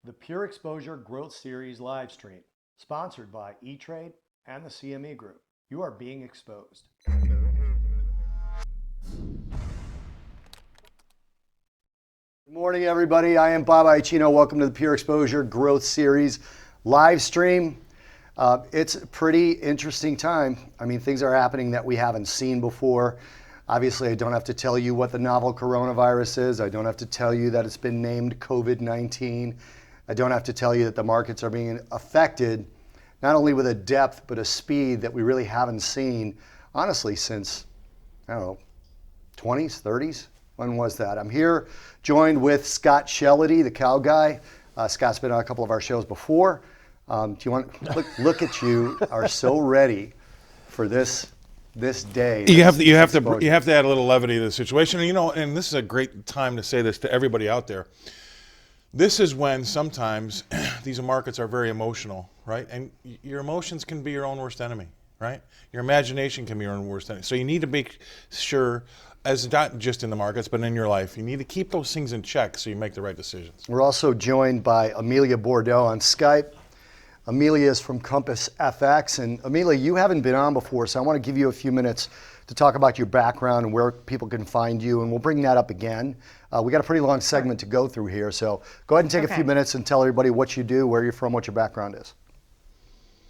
The Pure Exposure Growth Series live stream, sponsored by E-Trade and the CME Group. You are being exposed. Good morning, everybody. I am Bob Iaccino. Welcome to the Pure Exposure Growth Series live stream. It's a pretty interesting time. I mean, things are happening that we haven't seen before. Obviously, I don't have to tell you what the novel coronavirus is. I don't have to tell you that it's been named COVID-19. I don't have to tell you that the markets are being affected, not only with a depth, but a speed that we really haven't seen, honestly, since, I don't know, 20s, 30s? When was that? I'm here joined with Scott Shellady, the cow guy. Scott's been on a couple of our shows before. Do you want look at you are so ready for this day. You have to add a little levity to the situation. And, and this is a great time to say this to everybody out there. This is when sometimes these markets are very emotional, right? And your emotions can be your own worst enemy, right? Your imagination can be your own worst enemy. So you need to make sure, as not just in the markets, but in your life, you need to keep those things in check so you make the right decisions. We're also joined by Amelia Bourdeau on Skype. Amelia is from Compass FX. And Amelia, you haven't been on before, so I want to give you a few minutes to talk about your background and where people can find you, and we'll bring that up again. We got a pretty long segment to go through here, so go ahead and take a few minutes and tell everybody what you do, where you're from, what your background is.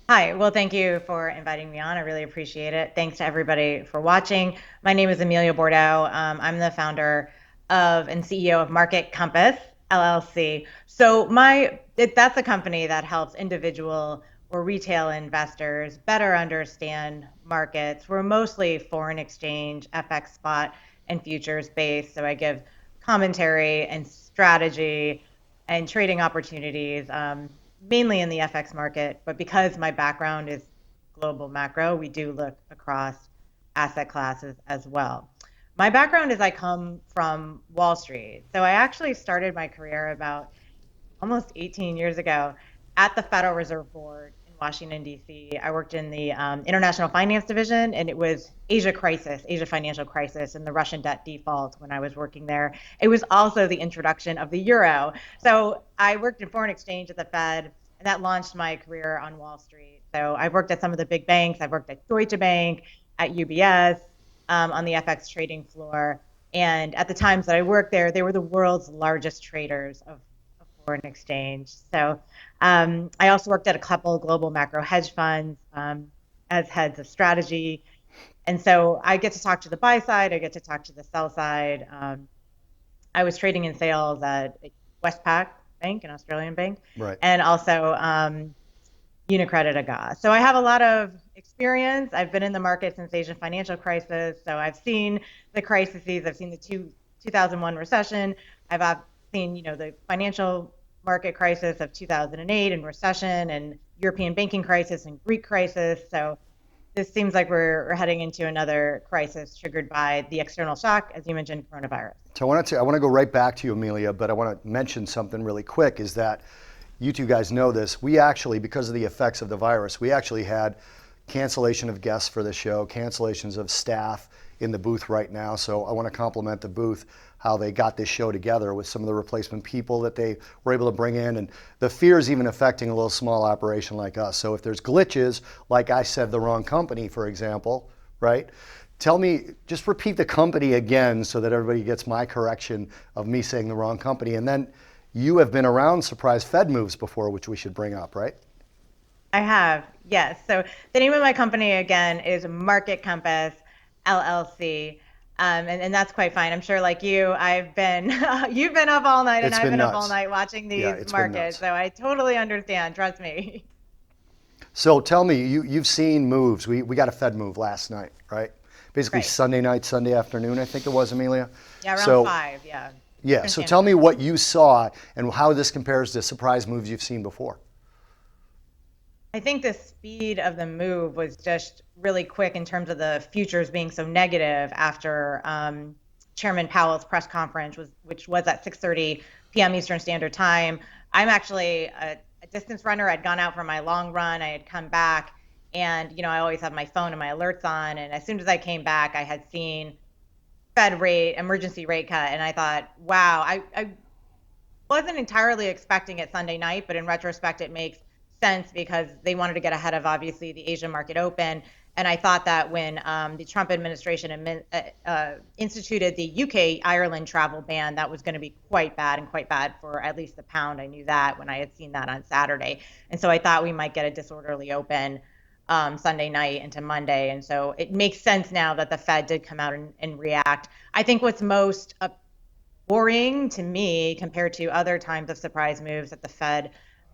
Hi, well, thank you for inviting me on. I really appreciate it. Thanks to everybody for watching. My name is Amelia Bourdeau. I'm the founder of and CEO of Market Compass, LLC. So that's a company that helps individual or retail investors better understand markets. We're mostly foreign exchange, FX spot, and futures based. So I give commentary and strategy and trading opportunities, mainly in the FX market. But because my background is global macro, we do look across asset classes as well. My background is I come from Wall Street. So I actually started my career about almost 18 years ago at the Federal Reserve Board in Washington, D.C. I worked in the International Finance Division, and it was Asia financial crisis, and the Russian debt default when I was working there. It was also the introduction of the euro. So I worked in foreign exchange at the Fed, and that launched my career on Wall Street. So I've worked at some of the big banks. I've worked at Deutsche Bank, at UBS, on the FX trading floor. And at the times that I worked there, they were the world's largest traders of foreign exchange. So I also worked at a couple global macro hedge funds as heads of strategy. And so I get to talk to the buy side, I get to talk to the sell side. I was trading in sales at Westpac Bank, an Australian bank, right, and also UniCredit Aga. So I have a lot of experience. I've been in the market since Asian financial crisis. So I've seen the crises. I've seen the 2001 recession. I've seen, the financial market crisis of 2008 and recession and European banking crisis and Greek crisis. So this seems like we're heading into another crisis triggered by the external shock, as you mentioned, coronavirus. So I want to go right back to you, Amelia, but I want to mention something really quick is that you two guys know this. We actually, because of the effects of the virus, we actually had cancellation of guests for the show, cancellations of staff in the booth right now. So I want to compliment the booth, how they got this show together with some of the replacement people that they were able to bring in. And the fear is even affecting a little small operation like us. So if there's glitches, like I said the wrong company, for example, right? Tell me, just repeat the company again so that everybody gets my correction of me saying the wrong company. And then you have been around surprise Fed moves before, which we should bring up, right? I have, yes. So the name of my company, again, is Market Compass, LLC. And that's quite fine. I'm sure, like you, you've been up all night, and I've been up all night watching these markets. So I totally understand. Trust me. So tell me, you've seen moves. We got a Fed move last night, right? Basically right. Sunday night, Sunday afternoon, I think it was, Amelia. Yeah, around 5. Yeah. Yeah. So tell me what you saw and how this compares to surprise moves you've seen before. I think the speed of the move was just really quick in terms of the futures being so negative after Chairman Powell's press conference, which was at 6:30 p.m. Eastern Standard Time. I'm actually a distance runner. I'd gone out for my long run. I had come back, and I always have my phone and my alerts on. And as soon as I came back, I had seen Fed emergency rate cut, and I thought, wow, I wasn't entirely expecting it Sunday night, but in retrospect, it makes sense because they wanted to get ahead of obviously the Asian market open. And I thought that when the Trump administration instituted the UK Ireland travel ban, that was going to be quite bad for at least the pound. I knew that when I had seen that on Saturday. And so I thought we might get a disorderly open Sunday night into Monday. And so it makes sense now that the Fed did come out and react. I think what's most worrying to me compared to other times of surprise moves that the Fed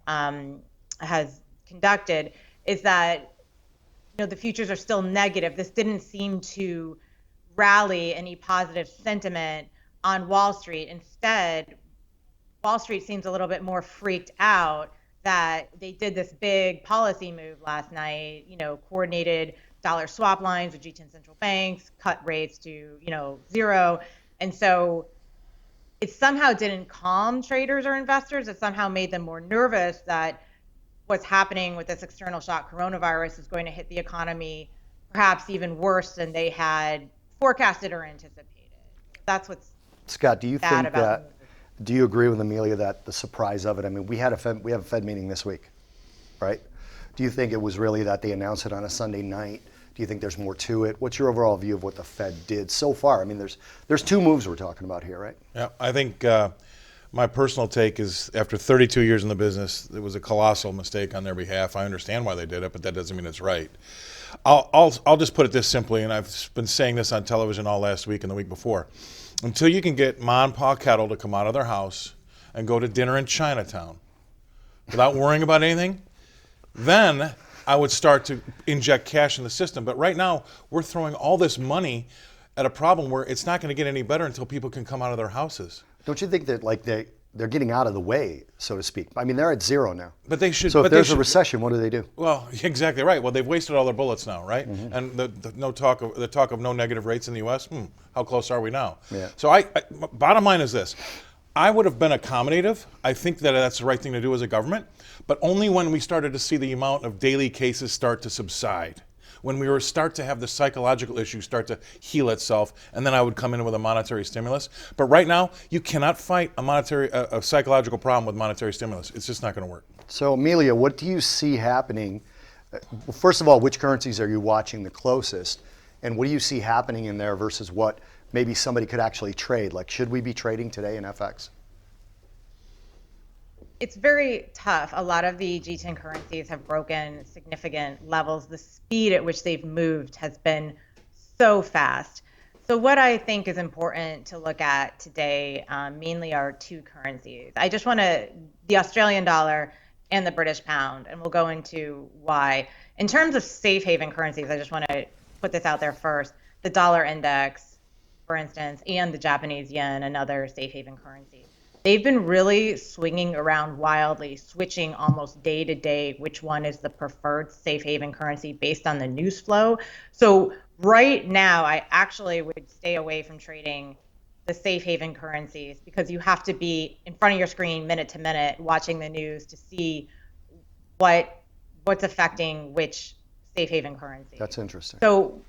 has conducted is that the futures are still negative. This didn't seem to rally any positive sentiment on Wall Street. Instead, Wall Street seems a little bit more freaked out that they did this big policy move last night, coordinated dollar swap lines with G10 central banks, cut rates to, 0. And so it somehow didn't calm traders or investors. It somehow made them more nervous that what's happening with this external shock coronavirus is going to hit the economy perhaps even worse than they had forecasted or anticipated. That's what's Scott, do you bad think about that, do you agree with Amelia that the surprise of it, I mean, we have a Fed meeting this week, right? Do you think it was really that they announced it on a Sunday night? Do you think there's more to it? What's your overall view of what the Fed did so far? I mean, there's two moves we're talking about here, right? Yeah, I think my personal take is after 32 years in the business, it was a colossal mistake on their behalf. I understand why they did it, but that doesn't mean it's right. I'll just put it this simply, and I've been saying this on television all last week and the week before. Until you can get Ma and Pa Kettle to come out of their house and go to dinner in Chinatown without worrying about anything, then I would start to inject cash in the system. But right now, we're throwing all this money at a problem where it's not going to get any better until people can come out of their houses. Don't you think that they're getting out of the way, so to speak? I mean, they're at zero now. But they should. So if there's a recession, what do they do? Well, exactly right. Well, they've wasted all their bullets now, right? Mm-hmm. And the talk of no negative rates in the U.S. How close are we now? Yeah. So bottom line is this: I would have been accommodative. I think that that's the right thing to do as a government, but only when we started to see the amount of daily cases start to subside. When we start to have the psychological issue start to heal itself, and then I would come in with a monetary stimulus. But right now, you cannot fight a psychological problem with monetary stimulus. It's just not going to work. So, Amelia, what do you see happening? First of all, which currencies are you watching the closest? And what do you see happening in there versus what maybe somebody could actually trade? Like, should we be trading today in FX? It's very tough. A lot of the G10 currencies have broken significant levels. The speed at which they've moved has been so fast. So what I think is important to look at today mainly are two currencies. The Australian dollar and the British pound, and we'll go into why. In terms of safe haven currencies, I just want to put this out there first. The dollar index, for instance, and the Japanese yen, another safe haven currency. They've been really swinging around wildly, switching almost day to day which one is the preferred safe haven currency based on the news flow. So right now, I actually would stay away from trading the safe haven currencies because you have to be in front of your screen minute to minute watching the news to see what's affecting which safe haven currency. That's interesting. So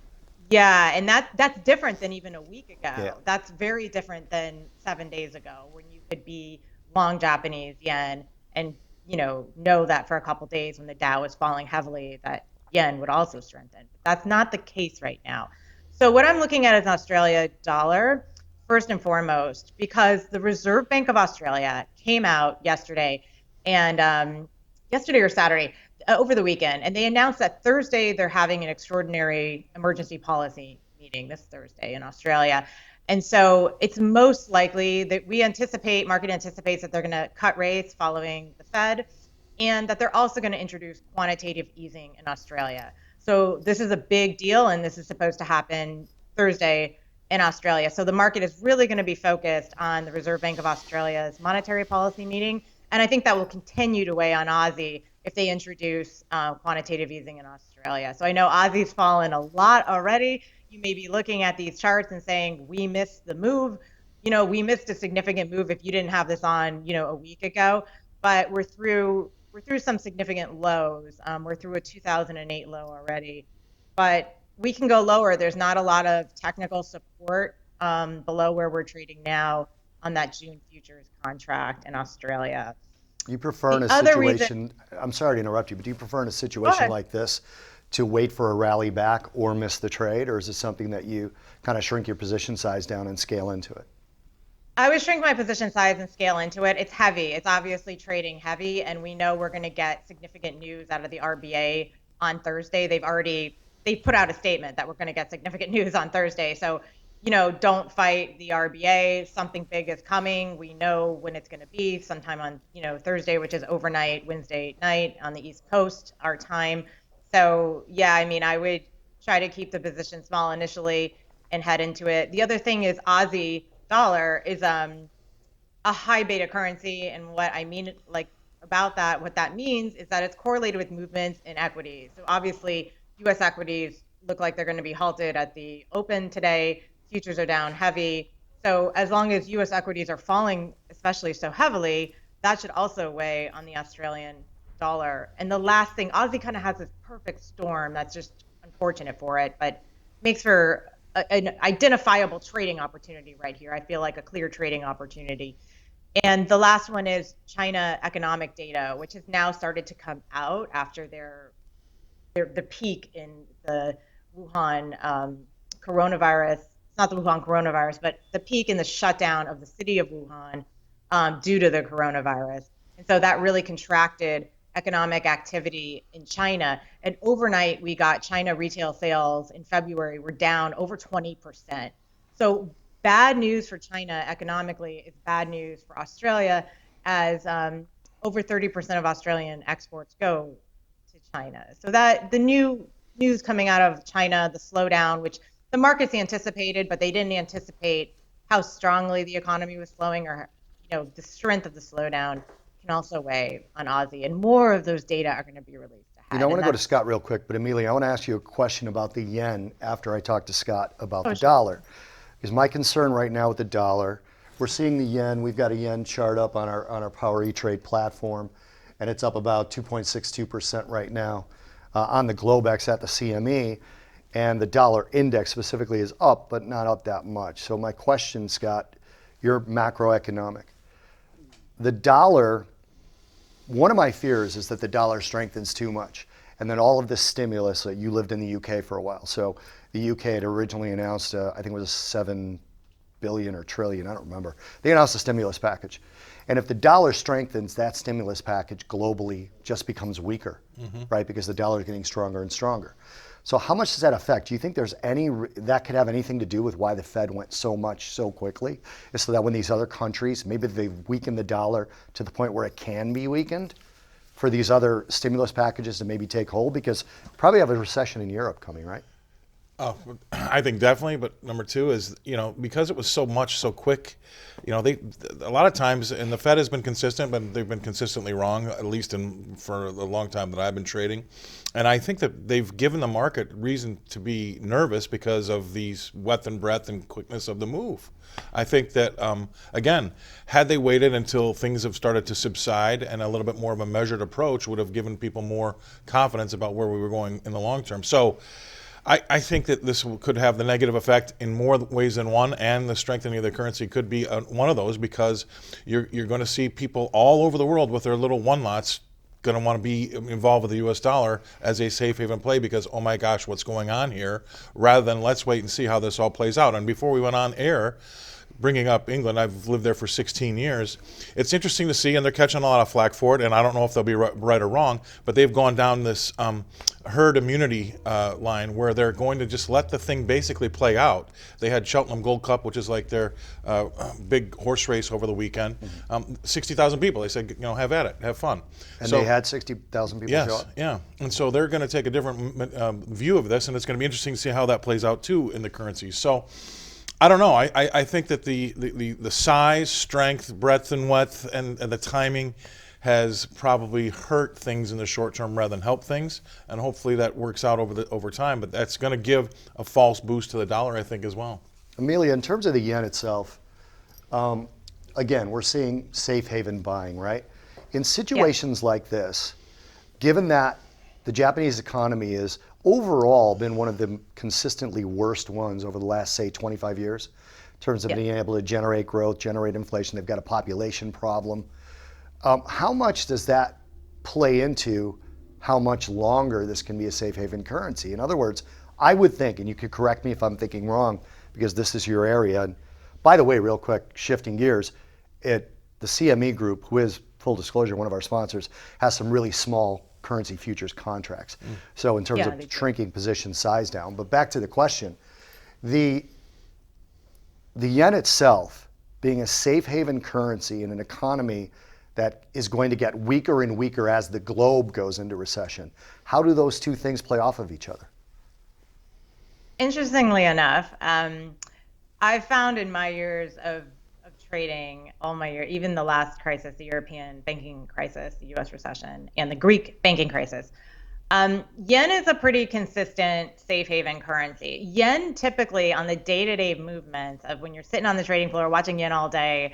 yeah, and that's different than even a week ago. Yeah. That's very different than 7 days ago when you could be long Japanese yen and know that for a couple days when the Dow was falling heavily that yen would also strengthen. But that's not the case right now. So what I'm looking at is an Australia dollar first and foremost because the Reserve Bank of Australia came out yesterday or Saturday over the weekend, and they announced that Thursday they're having an extraordinary emergency policy meeting this Thursday in Australia. And so it's most likely that market anticipates that they're going to cut rates following the Fed and that they're also going to introduce quantitative easing in Australia. So this is a big deal, and this is supposed to happen Thursday in Australia. So the market is really going to be focused on the Reserve Bank of Australia's monetary policy meeting, and I think that will continue to weigh on Aussie if they introduce quantitative easing in Australia. So I know Aussie's fallen a lot already. You may be looking at these charts and saying, we missed the move. We missed a significant move if you didn't have this on, a week ago. But we're through some significant lows. We're through a 2008 low already. But we can go lower. There's not a lot of technical support below where we're trading now on that June futures contract in Australia. You prefer in The a other reason, situation, I'm sorry to interrupt you, but do you prefer in a go situation ahead. like this to wait for a rally back or miss the trade? Or is it something that you kind of shrink your position size down and scale into it? I would shrink my position size and scale into it. It's heavy. It's obviously trading heavy, and we know we're going to get significant news out of the RBA on Thursday. They've put out a statement that we're going to get significant news on Thursday. So, don't fight the RBA. Something big is coming. We know when it's going to be, sometime on, Thursday, which is overnight, Wednesday night on the East Coast, our time. So, yeah, I mean, I would try to keep the position small initially and head into it. The other thing is Aussie dollar is a high beta currency, and what I mean about that, what that means is that it's correlated with movements in equities. So obviously, U.S. equities look like they're going to be halted at the open today. Futures are down heavy. So as long as U.S. equities are falling, especially so heavily, that should also weigh on the Australian dollar. And the last thing, Aussie kind of has this perfect storm that's just unfortunate for it, but makes for an identifiable trading opportunity right here. I feel like a clear trading opportunity. And the last one is China economic data, which has now started to come out after the peak in the Wuhan coronavirus. It's not the Wuhan coronavirus, but the peak in the shutdown of the city of Wuhan due to the coronavirus. And so that really contracted economic activity in China. And overnight, we got China retail sales in February were down over 20%. So bad news for China economically is bad news for Australia, as over 30% of Australian exports go to China. So that the new news coming out of China, the slowdown, which the markets anticipated, but they didn't anticipate how strongly the economy was slowing, or the strength of the slowdown can also weigh on Aussie. And more of those data are going to be released ahead. I want And to go to that's Scott real quick, but Amelia, I want to ask you a question about the yen after I talk to Scott about the sure. dollar. Because my concern right now with the dollar, we're seeing the yen, we've got a yen chart up on our Power E-Trade platform, and it's up about 2.62% right now on the Globex at the CME, and the dollar index specifically is up, but not up that much. So my question, Scott, you're macroeconomic. The dollar, one of my fears is that the dollar strengthens too much, and then all of this stimulus, you lived in the UK for a while, so the UK had originally announced, I think it was 7 billion or trillion, I don't remember. They announced a stimulus package. And if the dollar strengthens, that stimulus package globally just becomes weaker, right? Because the dollar is getting stronger and stronger. So how much does that affect? Do you think there's that could have anything to do with why the Fed went so much so quickly? Is so that when these other countries, maybe they've weakened the dollar to the point where it can be weakened for these other stimulus packages to maybe take hold? Because probably have a recession in Europe coming, right? Oh, I think definitely. But number two is, because it was so much so quick, they a lot of times, and the Fed has been consistent, but they've been consistently wrong, at least for the long time that I've been trading. And I think that they've given the market reason to be nervous because of these breadth and quickness of the move. I think that, again, had they waited until things have started to subside and a little bit more of a measured approach would have given people more confidence about where we were going in the long term. So I think that this could have the negative effect in more ways than one, and the strengthening of the currency could be one of those, because you're going to see people all over the world with their little one lots going to want to be involved with the U.S. dollar as a safe haven play because, oh my gosh, what's going on here, rather than let's wait and see how this all plays out. And before we went on air, bringing up England, I've lived there for 16 years. It's interesting to see, and they're catching a lot of flack for it, and I don't know if they'll be right or wrong, but they've gone down this herd immunity line where they're going to just let the thing basically play out. They had Cheltenham Gold Cup, which is like their big horse race over the weekend. 60,000 people. They said, have at it, have fun. And so, they had 60,000 people show up? Yeah. And so they're going to take a different view of this, and it's going to be interesting to see how that plays out too in the currencies. So I don't know. I think that the size, strength, breadth, and width, and the timing has probably hurt things in the short term rather than help things, and hopefully that works out over time. But that's going to give a false boost to the dollar, I think, as well. Amelia, in terms of the yen itself, again, we're seeing safe haven buying, right? In situations like this, given that the Japanese economy has overall been one of the consistently worst ones over the last, say, 25 years, terms of being able to generate growth, generate inflation. They've got a population problem. How much does that play into how much longer this can be a safe haven currency? In other words, I would think, and you could correct me if I'm thinking wrong, because this is your area. And by the way, real quick, shifting gears, the CME Group, who is, full disclosure, one of our sponsors, has some really small currency futures contracts. So in terms of shrinking position size down. But back to the question, the yen itself being a safe haven currency in an economy that is going to get weaker and weaker as the globe goes into recession, how do those two things play off of each other? Interestingly enough, I've found in my years of trading, all my years, even the last crisis, the European banking crisis, the US recession, and the Greek banking crisis, yen is a pretty consistent safe haven currency. Yen typically on the day-to-day movements of when you're sitting on the trading floor watching yen all day,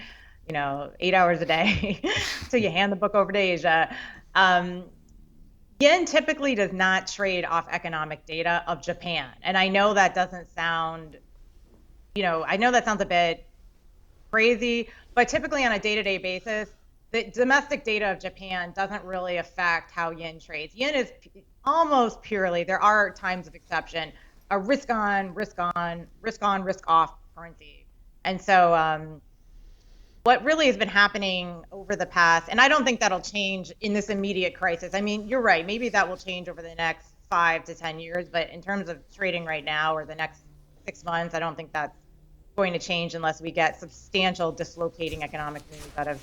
8 hours a day, till you hand the book over to Asia, yen typically does not trade off economic data of Japan. And I know that doesn't sound, I know that sounds a bit crazy, but typically on a day-to-day basis, the domestic data of Japan doesn't really affect how yen trades. Yen is almost purely, there are times of exception, a risk on, risk off currency. And so what really has been happening over the past, and I don't think that'll change in this immediate crisis. I mean, you're right, maybe that will change over the next 5 to 10 years, but in terms of trading right now or the next 6 months, I don't think that's going to change unless we get substantial dislocating economic moves out of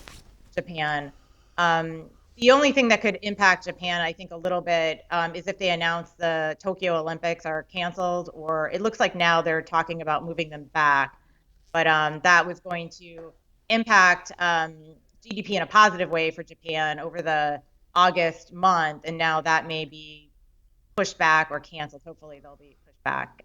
Japan. The only thing that could impact Japan, I think, a little bit is if they announce the Tokyo Olympics are canceled, or it looks like now they're talking about moving them back. But that was going to impact GDP in a positive way for Japan over the August month, and now that may be pushed back or canceled. Hopefully they'll be pushed back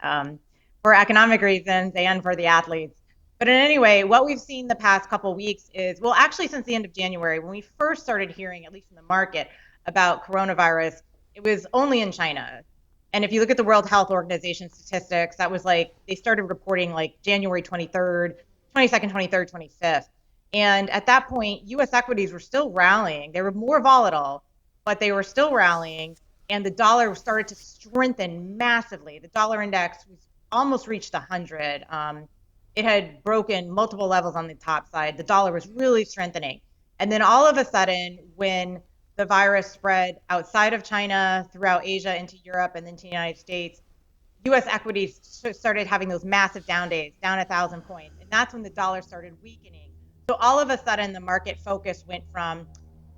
for economic reasons and for the athletes. But in any way, what we've seen the past couple of weeks is, well, actually since the end of January, when we first started hearing, at least in the market, about coronavirus, it was only in China. And if you look at the World Health Organization statistics, that was like, they started reporting like January 23rd, 22nd, 23rd, 25th. And at that point, US equities were still rallying. They were more volatile, but they were still rallying. And the dollar started to strengthen massively. The dollar index was almost reached 100. It had broken multiple levels on the top side. The dollar was really strengthening. And then all of a sudden, when the virus spread outside of China, throughout Asia, into Europe, and then to the United States, US equities started having those massive down days, down 1,000 points. And that's when the dollar started weakening. So all of a sudden, the market focus went from,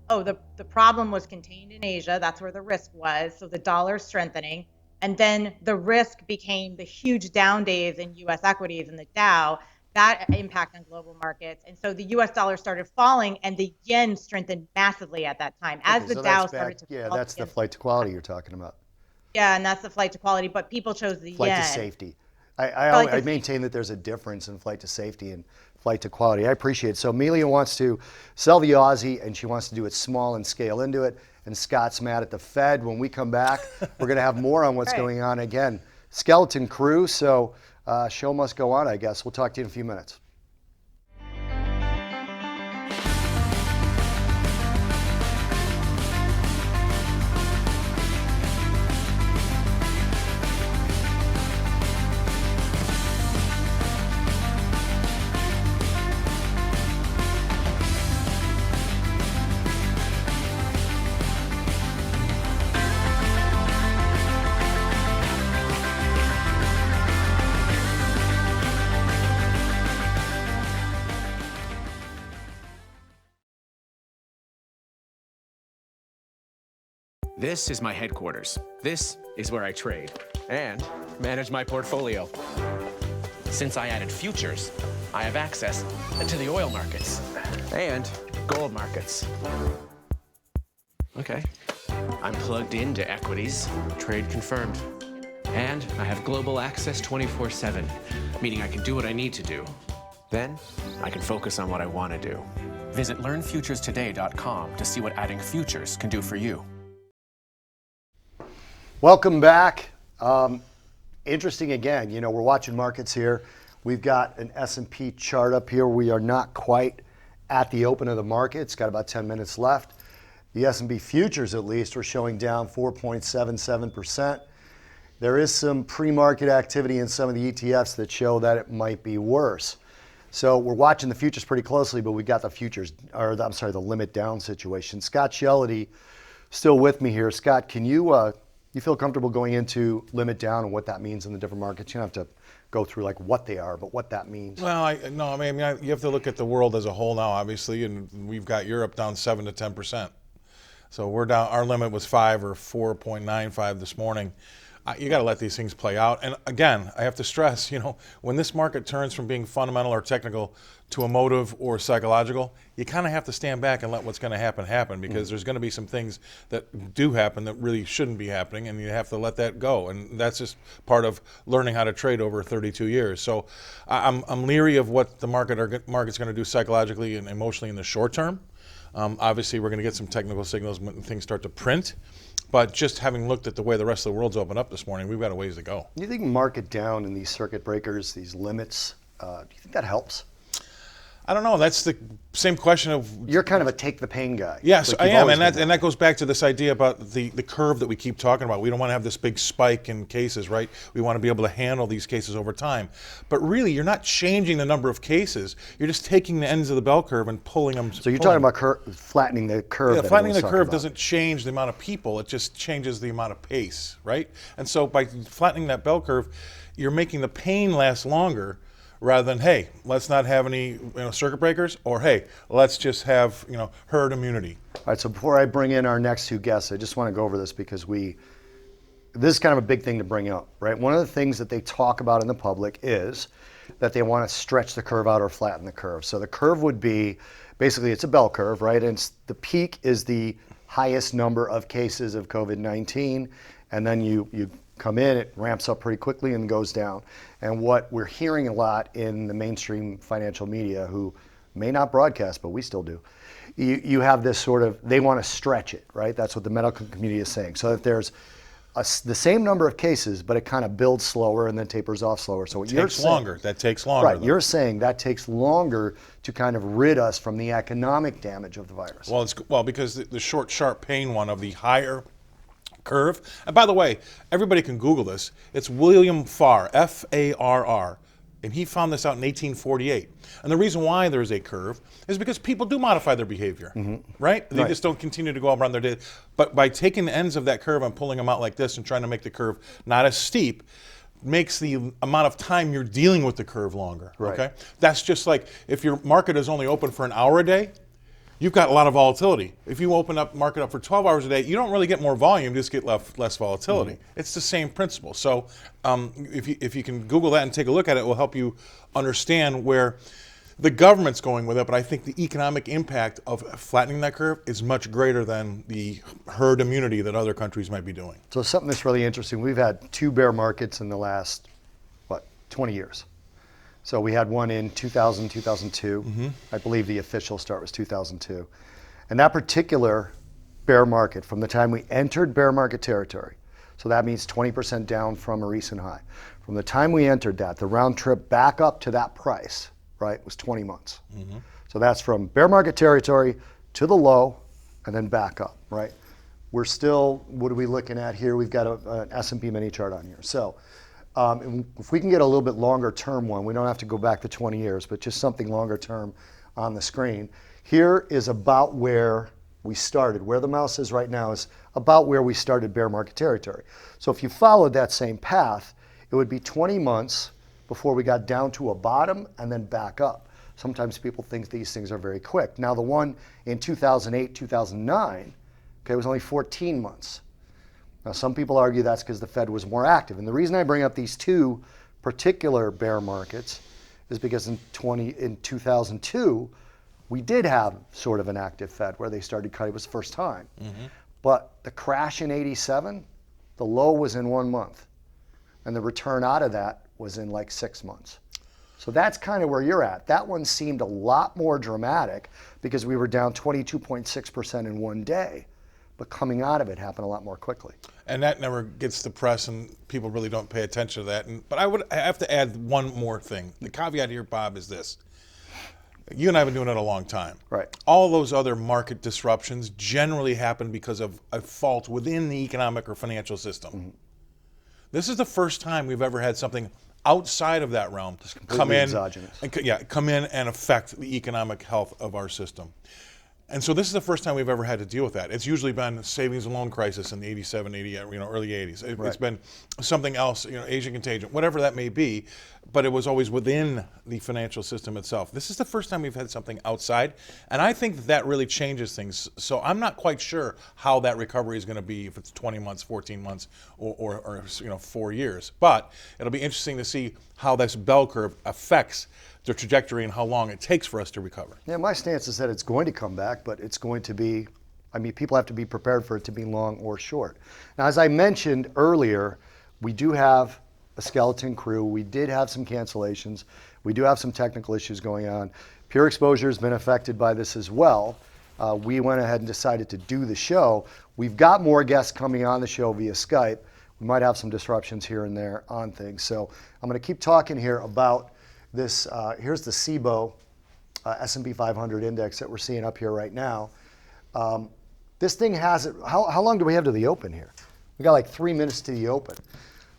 the problem was contained in Asia. That's where the risk was. So the dollar strengthening. And then the risk became the huge down days in US equities and the Dow, that impact on global markets. And so the US dollar started falling and the yen strengthened massively at that time as the Dow started to fall. Yeah, that's the flight to quality you're talking about. Yeah, and that's the flight to quality, but people chose the flight yen. To safety. I maintain that there's a difference in flight to safety and flight to quality. I appreciate it. So Amelia wants to sell the Aussie, and she wants to do it small and scale into it. And Scott's mad at the Fed. When we come back, we're going to have more on what's going on. Again, skeleton crew, so show must go on, I guess. We'll talk to you in a few minutes. This is my headquarters. This is where I trade and manage my portfolio. Since I added futures, I have access to the oil markets and gold markets. Okay, I'm plugged into equities, trade confirmed. And I have global access 24/7, meaning I can do what I need to do. Then I can focus on what I want to do. Visit learnfuturestoday.com to see what adding futures can do for you. Welcome back. Interesting again, we're watching markets here. We've got an S&P chart up here. We are not quite at the open of the market. It's got about 10 minutes left. The S&P futures, at least, are showing down 4.77%. There is some pre-market activity in some of the ETFs that show that it might be worse. So we're watching the futures pretty closely, but we got the futures, or I'm sorry, the limit down situation. Scott Shellady, still with me here. Scott, can you feel comfortable going into limit down and what that means in the different markets? You don't have to go through like what they are, but what that means. Well, you have to look at the world as a whole now, obviously, and we've got Europe down 7 to 10%. So we're down. Our limit was 5 or 4.95 this morning. You got to let these things play out. And again, I have to stress, when this market turns from being fundamental or technical to emotive or psychological, you kind of have to stand back and let what's going to happen because there's going to be some things that do happen that really shouldn't be happening, and you have to let that go. And that's just part of learning how to trade over 32 years. So I'm leery of what the market's going to do psychologically and emotionally in the short term. Obviously, we're going to get some technical signals when things start to print. But just having looked at the way the rest of the world's opened up this morning, we've got a ways to go. Do you think market down in these circuit breakers, these limits, do you think that helps? I don't know. That's the same question of... You're kind of a take the pain guy. Yes, like I am. And that goes back to this idea about the curve that we keep talking about. We don't want to have this big spike in cases, right? We want to be able to handle these cases over time. But really, you're not changing the number of cases. You're just taking the ends of the bell curve and pulling them. So you're talking about flattening the curve. Yeah, flattening the curve doesn't change the amount of people. It just changes the amount of pace, right? And so by flattening that bell curve, you're making the pain last longer, rather than, hey, let's not have any circuit breakers, or hey, let's just have herd immunity. All right, so before I bring in our next two guests, I just want to go over this because this is kind of a big thing to bring up, right? One of the things that they talk about in the public is that they want to stretch the curve out or flatten the curve. So the curve would be, basically it's a bell curve, right? And the peak is the highest number of cases of COVID-19, and then you come in, it ramps up pretty quickly and goes down. And what we're hearing a lot in the mainstream financial media, who may not broadcast, but we still do, you have this sort of, they want to stretch it, right? That's what the medical community is saying. So that there's the same number of cases, but it kind of builds slower and then tapers off slower. So what you're saying, longer. That takes longer. Right, you're saying that takes longer to kind of rid us from the economic damage of the virus. Well, because the short, sharp pain one of the higher curve. And by the way, everybody can Google this. It's William Farr, F-A-R-R, and he found this out in 1848. And the reason why there's a curve is because people do modify their behavior, right? They just don't continue to go around their day. But by taking the ends of that curve and pulling them out like this and trying to make the curve not as steep, makes the amount of time you're dealing with the curve longer, okay? That's just like if your market is only open for an hour a day, you've got a lot of volatility. If you open up market up for 12 hours a day, you don't really get more volume, just get less volatility. It's the same principle. So if you can Google that and take a look at it, it will help you understand where the government's going with it. But I think the economic impact of flattening that curve is much greater than the herd immunity that other countries might be doing. So something that's really interesting, we've had two bear markets in the last, 20 years. So we had one in 2000, 2002. I believe the official start was 2002. And that particular bear market, from the time we entered bear market territory, so that means 20% down from a recent high. From the time we entered that, the round trip back up to that price, right, was 20 months. So that's from bear market territory to the low and then back up, right? We're still, what are we looking at here? We've got an S&P mini chart on here. So if we can get a little bit longer term one, we don't have to go back to 20 years, but just something longer term on the screen. Here is about where we started. Where the mouse is right now is about where we started bear market territory. So if you followed that same path, it would be 20 months before we got down to a bottom and then back up. Sometimes people think these things are very quick. Now the one in 2008, 2009, was only 14 months. Now, some people argue that's because the Fed was more active. And the reason I bring up these two particular bear markets is because in 2002, we did have sort of an active Fed where they started cutting. It was the first time. But the crash in 87, the low was in 1 month. And the return out of that was in like 6 months. So that's kind of where you're at. That one seemed a lot more dramatic because we were down 22.6% in one day. but coming out of it happened a lot more quickly. And that never gets the press, and people really don't pay attention to that. But I have to add one more thing. The caveat here, Bob, is this. You and I have been doing it a long time. Right. All those other market disruptions generally happen because of a fault within the economic or financial system. Mm-hmm. This is the first time we've ever had something outside of that realm come in, exogenous. come in and affect the economic health of our system. And so this is the first time we've ever had to deal with that. It's usually been savings and loan crisis in the 87, 80, early 80s. It's been something else, Asian contagion, whatever that may be, but it was always within the financial system itself. This is the first time we've had something outside, and I think that really changes things. So I'm not quite sure how that recovery is going to be, if it's 20 months, 14 months, or 4 years. But it'll be interesting to see how this bell curve affects the trajectory and how long it takes for us to recover. Yeah, my stance is that it's going to come back, but it's going to be, people have to be prepared for it to be long or short. Now, as I mentioned earlier, we do have a skeleton crew. We did have some cancellations. We do have some technical issues going on. Pure Exposure has been affected by this as well. We went ahead and decided to do the show. We've got more guests coming on the show via Skype. We might have some disruptions here and there on things. So I'm going to keep talking here about this. Here's the SIBO S&P 500 index that we're seeing up here right now. This thing has it. How long do we have to the open here? We got like 3 minutes to the open.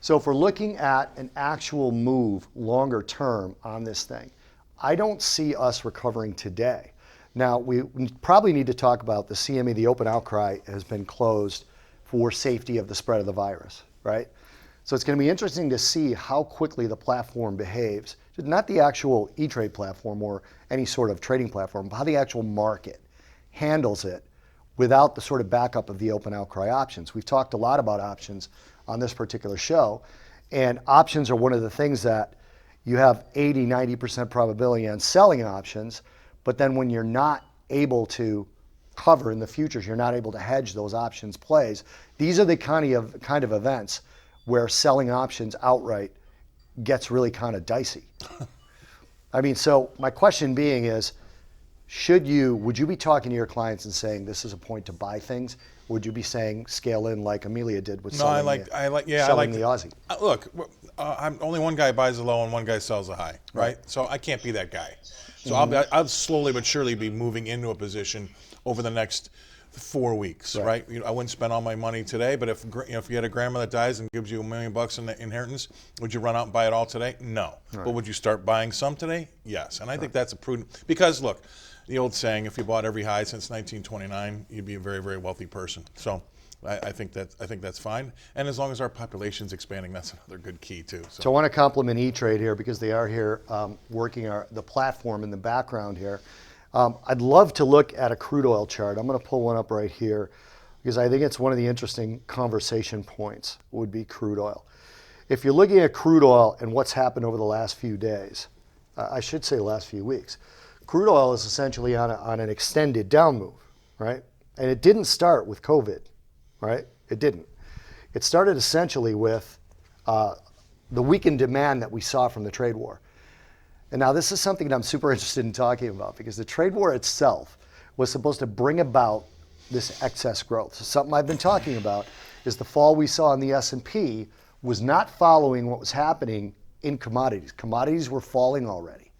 So if we're looking at an actual move longer term on this thing, I don't see us recovering today. Now, we probably need to talk about the CME. The open outcry has been closed for safety of the spread of the virus, right? So it's going to be interesting to see how quickly the platform behaves. Not the actual E-Trade platform or any sort of trading platform, but how the actual market handles it without the sort of backup of the open outcry options. We've talked a lot about options on this particular show, and options are one of the things that you have 80, 90% probability on selling options, but then when you're not able to cover in the futures, you're not able to hedge those options plays. These are the kind of events where selling options outright gets really kind of dicey. So my question being is, would you be talking to your clients and saying this is a point to buy things? Or would you be saying scale in like Amelia did with selling the Aussie? Look, only one guy buys the low and one guy sells the high, right? So I can't be that guy. So I'll slowly but surely be moving into a position over the next 4 weeks, right? I wouldn't spend all my money today, but if you had a grandma that dies and gives you $1 million in the inheritance, would you run out and buy it all today? No. But would you start buying some today? Yes. And I think that's a prudent, because look, the old saying, if you bought every high since 1929, you'd be a very, very wealthy person. So I think that's fine. And as long as our population's expanding, that's another good key too. So I want to compliment E-Trade here because they are here working the platform in the background here. I'd love to look at a crude oil chart. I'm going to pull one up right here because I think it's one of the interesting conversation points would be crude oil. If you're looking at crude oil and what's happened over the last few days, I should say last few weeks, crude oil is essentially on an extended down move, right? And it didn't start with COVID, right? It didn't. It started essentially with the weakened demand that we saw from the trade war. And now this is something that I'm super interested in talking about because the trade war itself was supposed to bring about this excess growth. So something I've been talking about is the fall we saw in the S&P was not following what was happening in commodities. Commodities were falling already.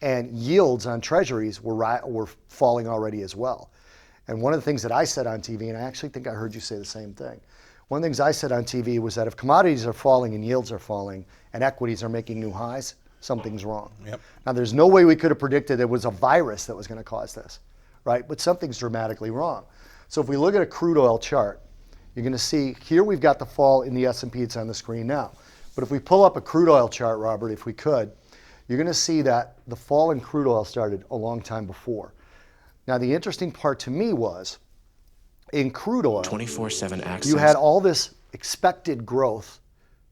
And yields on treasuries were falling already as well. And one of the things that I said on TV, and I actually think I heard you say the same thing, one of the things I said on TV was that if commodities are falling and yields are falling and equities are making new highs, something's wrong. Yep. Now, there's no way we could have predicted it was a virus that was going to cause this, right? But something's dramatically wrong. So if we look at a crude oil chart, you're going to see here we've got the fall in the S&P. It's on the screen now. But if we pull up a crude oil chart, Robert, if we could, you're going to see that the fall in crude oil started a long time before. Now, the interesting part to me was in crude oil, 24/7 access. You had all this expected growth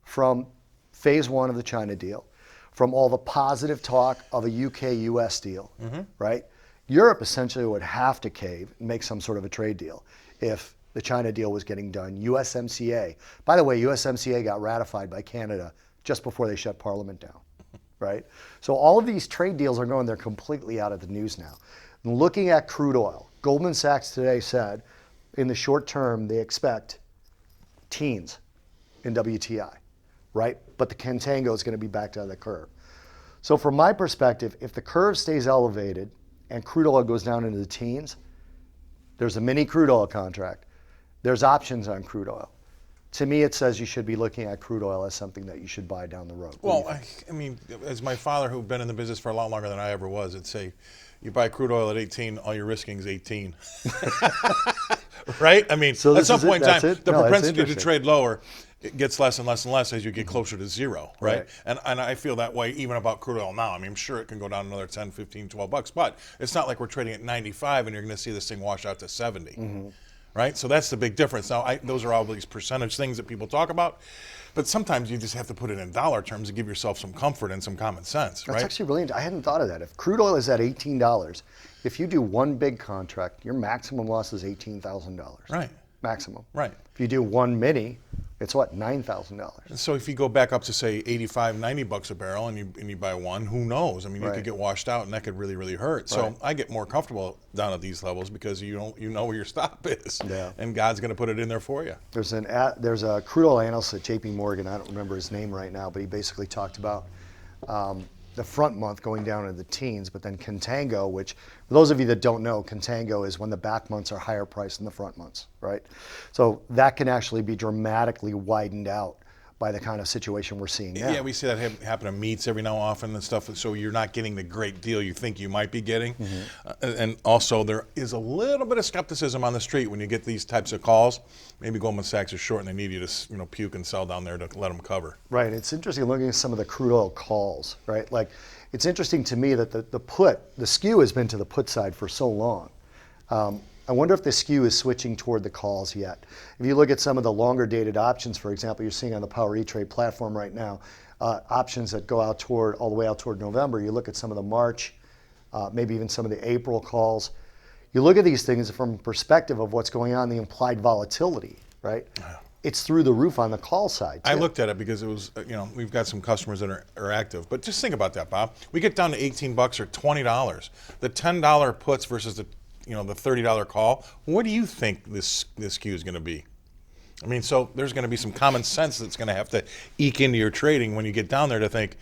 from phase one of the China deal, from all the positive talk of a UK-US deal, right? Europe essentially would have to cave and make some sort of a trade deal if the China deal was getting done. USMCA. By the way, USMCA got ratified by Canada just before they shut Parliament down, right? So all of these trade deals are going, they're completely out of the news now. Looking at crude oil, Goldman Sachs today said in the short term, they expect teens in WTI, right? But the contango is going to be back to the curve. So from my perspective, if the curve stays elevated and crude oil goes down into the teens, there's a mini crude oil contract. There's options on crude oil. To me, it says you should be looking at crude oil as something that you should buy down the road. Well, I mean, as my father, who'd been in the business for a lot longer than I ever was, would say, you buy crude oil at 18, all you're risking is 18. Right? I mean, So at some point in time, the No, that's propensity to interesting. trade lower, it gets less and less and less as you get closer to zero, right? Right. And I feel that way even about crude oil now. I mean, I'm sure it can go down another 10, 15, 12 bucks, but it's not like we're trading at 95 and you're going to see this thing wash out to 70. Right? So that's the big difference. Now, those are all these percentage things that people talk about, but sometimes you just have to put it in dollar terms to give yourself some comfort and some common sense, right? That's actually brilliant. I hadn't thought of that. If crude oil is at $18, if you do one big contract, your maximum loss is $18,000. Right. Maximum. Right. If you do one mini, it's what, $9,000. And so if you go back up to say 85, 90 bucks a barrel and you buy one, who knows? I mean, you Right. could get washed out and that could really, really hurt. So Right. I get more comfortable down at these levels because you know where your stop is. Yeah. And God's going to put it in there for you. There's a crude oil analyst at JP Morgan, I don't remember his name right now, but he basically talked about the front month going down into the teens, but then contango, which for those of you that don't know, contango is when the back months are higher priced than the front months, right? So that can actually be dramatically widened out by the kind of situation we're seeing now. Yeah, we see that happen to meats every now and often and stuff. So you're not getting the great deal you think you might be getting. And also there is a little bit of skepticism on the street when you get these types of calls. Maybe Goldman Sachs is short and they need you to puke and sell down there to let them cover. Right. It's interesting looking at some of the crude oil calls, right? Like, it's interesting to me that the skew has been to the put side for so long. I wonder if the skew is switching toward the calls yet. If you look at some of the longer dated options, for example, you're seeing on the Power E-Trade platform right now, options that go out all the way out toward November. You look at some of the March, maybe even some of the April calls. You look at these things from a perspective of what's going on, the implied volatility, right? It's through the roof on the call side, too. I looked at it because it was, we've got some customers that are active. But just think about that, Bob. We get down to 18 bucks or $20. The $10 puts versus the $30 call. What do you think this skew is going to be? I mean, so there's going to be some common sense that's going to have to eke into your trading when you get down there to think,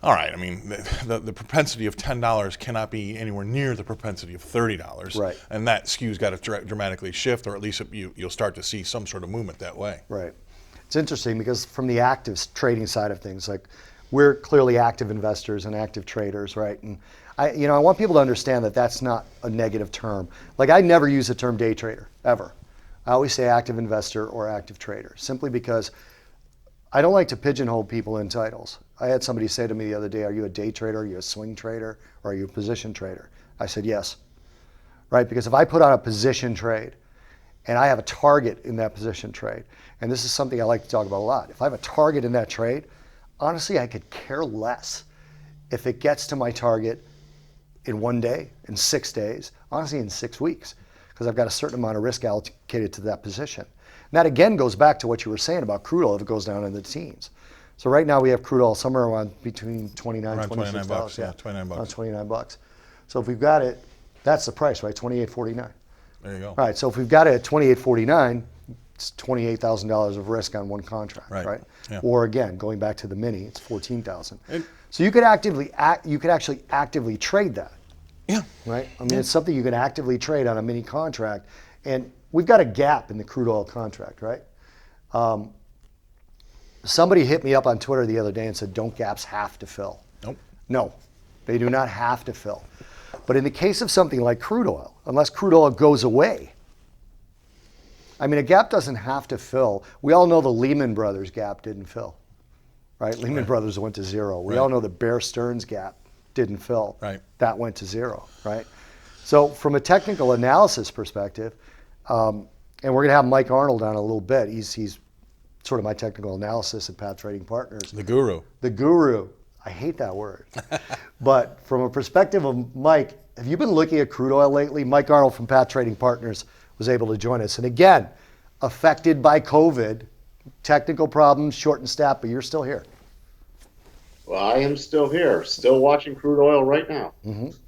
all right, I mean, the propensity of $10 cannot be anywhere near the propensity of $30. Right. And that skew's got to dramatically shift, or at least you'll start to see some sort of movement that way. Right. It's interesting because from the active trading side of things, like, we're clearly active investors and active traders, right? And I want people to understand that that's not a negative term. Like, I never use the term day trader, ever. I always say active investor or active trader, simply because I don't like to pigeonhole people in titles. I had somebody say to me the other day, are you a day trader, are you a swing trader, or are you a position trader? I said, yes, right? Because if I put on a position trade and I have a target in that position trade, and this is something I like to talk about a lot, if I have a target in that trade, honestly, I could care less if it gets to my target in 1 day, in 6 days, honestly in 6 weeks, because I've got a certain amount of risk allocated to that position. And that again goes back to what you were saying about crude oil if it goes down in the teens. So right now we have crude oil somewhere around between $29, $26. $29, yeah, $29. Around $29. So if we've got it, that's the price, right? $28.49. There you go. All right, so if we've got it at $28.49, it's $28,000 of risk on one contract, right? Yeah. Or again, going back to the mini, it's $14,000. So you could actually actively trade that. Yeah. Right? I mean, it's something you can actively trade on a mini contract. And we've got a gap in the crude oil contract, right? Somebody hit me up on Twitter the other day and said, don't gaps have to fill? Nope. No, they do not have to fill. But in the case of something like crude oil, unless crude oil goes away, I mean, a gap doesn't have to fill. We all know the Lehman Brothers gap didn't fill, right? Lehman Brothers went to zero. We all know the Bear Stearns gap didn't fill. Right. That went to zero, right? So from a technical analysis perspective, and we're going to have Mike Arnold on a little bit. He's sort of my technical analysis at Path Trading Partners. The guru. The guru. I hate that word. But from a perspective of Mike, have you been looking at crude oil lately? Mike Arnold from Path Trading Partners was able to join us. And again, affected by COVID, technical problems, shortened staff, but you're still here. Well, I am still here, still watching crude oil right now.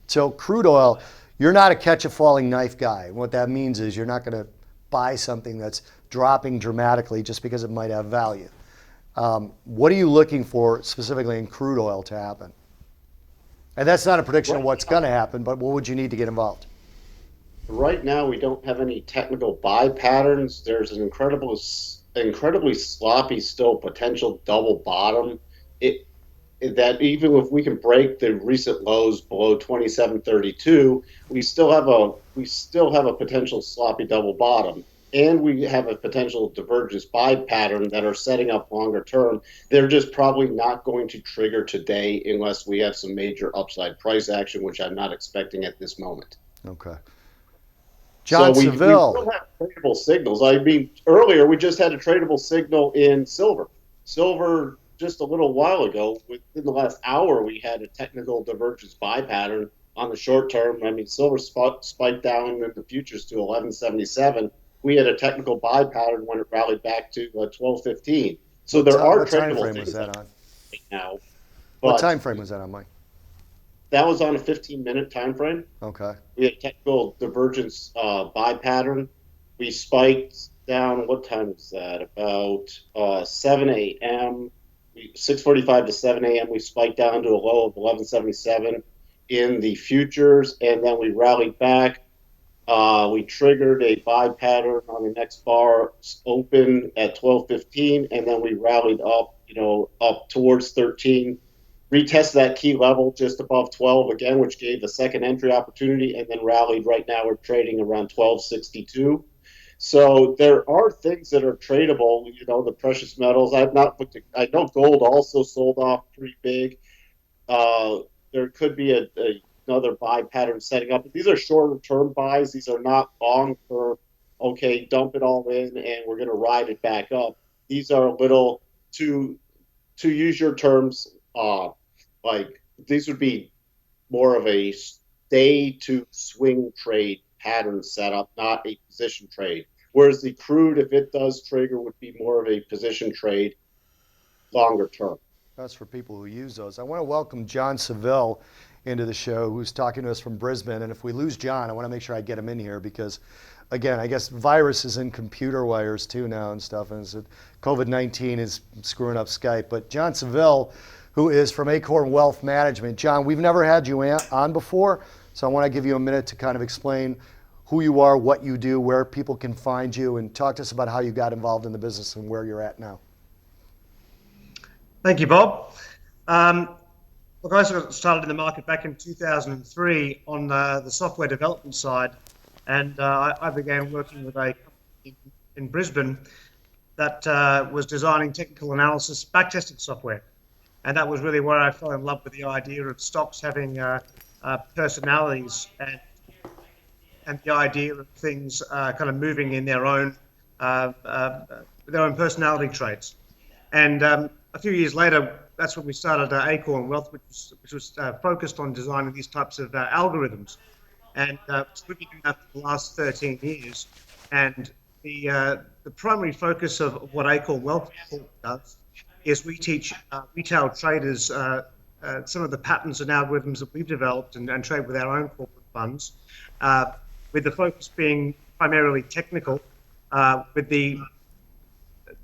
So crude oil, you're not a catch a falling knife guy. What that means is you're not going to buy something that's dropping dramatically just because it might have value. What are you looking for specifically in crude oil to happen? And that's not a prediction of what's going to happen, but what would you need to get involved? Right now, we don't have any technical buy patterns. There's an incredibly sloppy still potential double bottom. That even if we can break the recent lows below 27.32, we still have a potential sloppy double bottom, and we have a potential divergence buy pattern that are setting up longer term. They're just probably not going to trigger today unless we have some major upside price action, which I'm not expecting at this moment. Okay. John we Seville. still have tradable signals. I mean, earlier we just had a tradable signal in silver. Silver, just a little while ago, within the last hour, we had a technical divergence buy pattern on the short term. I mean, silver spiked down in the futures to 1177. We had a technical buy pattern when it rallied back to 1215. So there are what time tradable frame things was that on? right now. What time frame was that on, Mike? That was on a 15-minute time frame. Okay. We had technical divergence buy pattern. We spiked down. What time was that? About 7 a.m. 6:45 to 7 a.m. We spiked down to a low of 1177 in the futures, and then we rallied back. We triggered a buy pattern on the next bar open at 12:15, and then we rallied up, up towards 13. Retest that key level just above 12 again, which gave a second entry opportunity, and then rallied. Right now we're trading around 1262. So there are things that are tradable, the precious metals. I've not looked at, I know gold also sold off pretty big. There could be another buy pattern setting up. These are shorter term buys. These are not long term, okay, dump it all in and we're going to ride it back up. These are a little, to use your terms, like these would be more of a stay to swing trade pattern setup, not a position trade. Whereas the crude, if it does trigger, would be more of a position trade longer term. That's for people who use those. I want to welcome John Seville into the show, who's talking to us from Brisbane. And if we lose John, I want to make sure I get him in here because, again, I guess viruses in computer wires too now and stuff. And so COVID-19 is screwing up Skype. But John Seville, who is from Acorn Wealth Management. John, we've never had you on before, so I want to give you a minute to kind of explain who you are, what you do, where people can find you, and talk to us about how you got involved in the business and where you're at now. Thank you, Bob. Look, I got started in the market back in 2003 on the software development side, and I began working with a company in Brisbane that was designing technical analysis backtesting software. And that was really where I fell in love with the idea of stocks having personalities and the idea of things kind of moving in their own personality traits. And a few years later, that's when we started Acorn Wealth, which was focused on designing these types of algorithms. And we've been doing that for the last 13 years. And the primary focus of what Acorn Wealth does is we teach retail traders some of the patterns and algorithms that we've developed and trade with our own corporate funds, with the focus being primarily technical, with the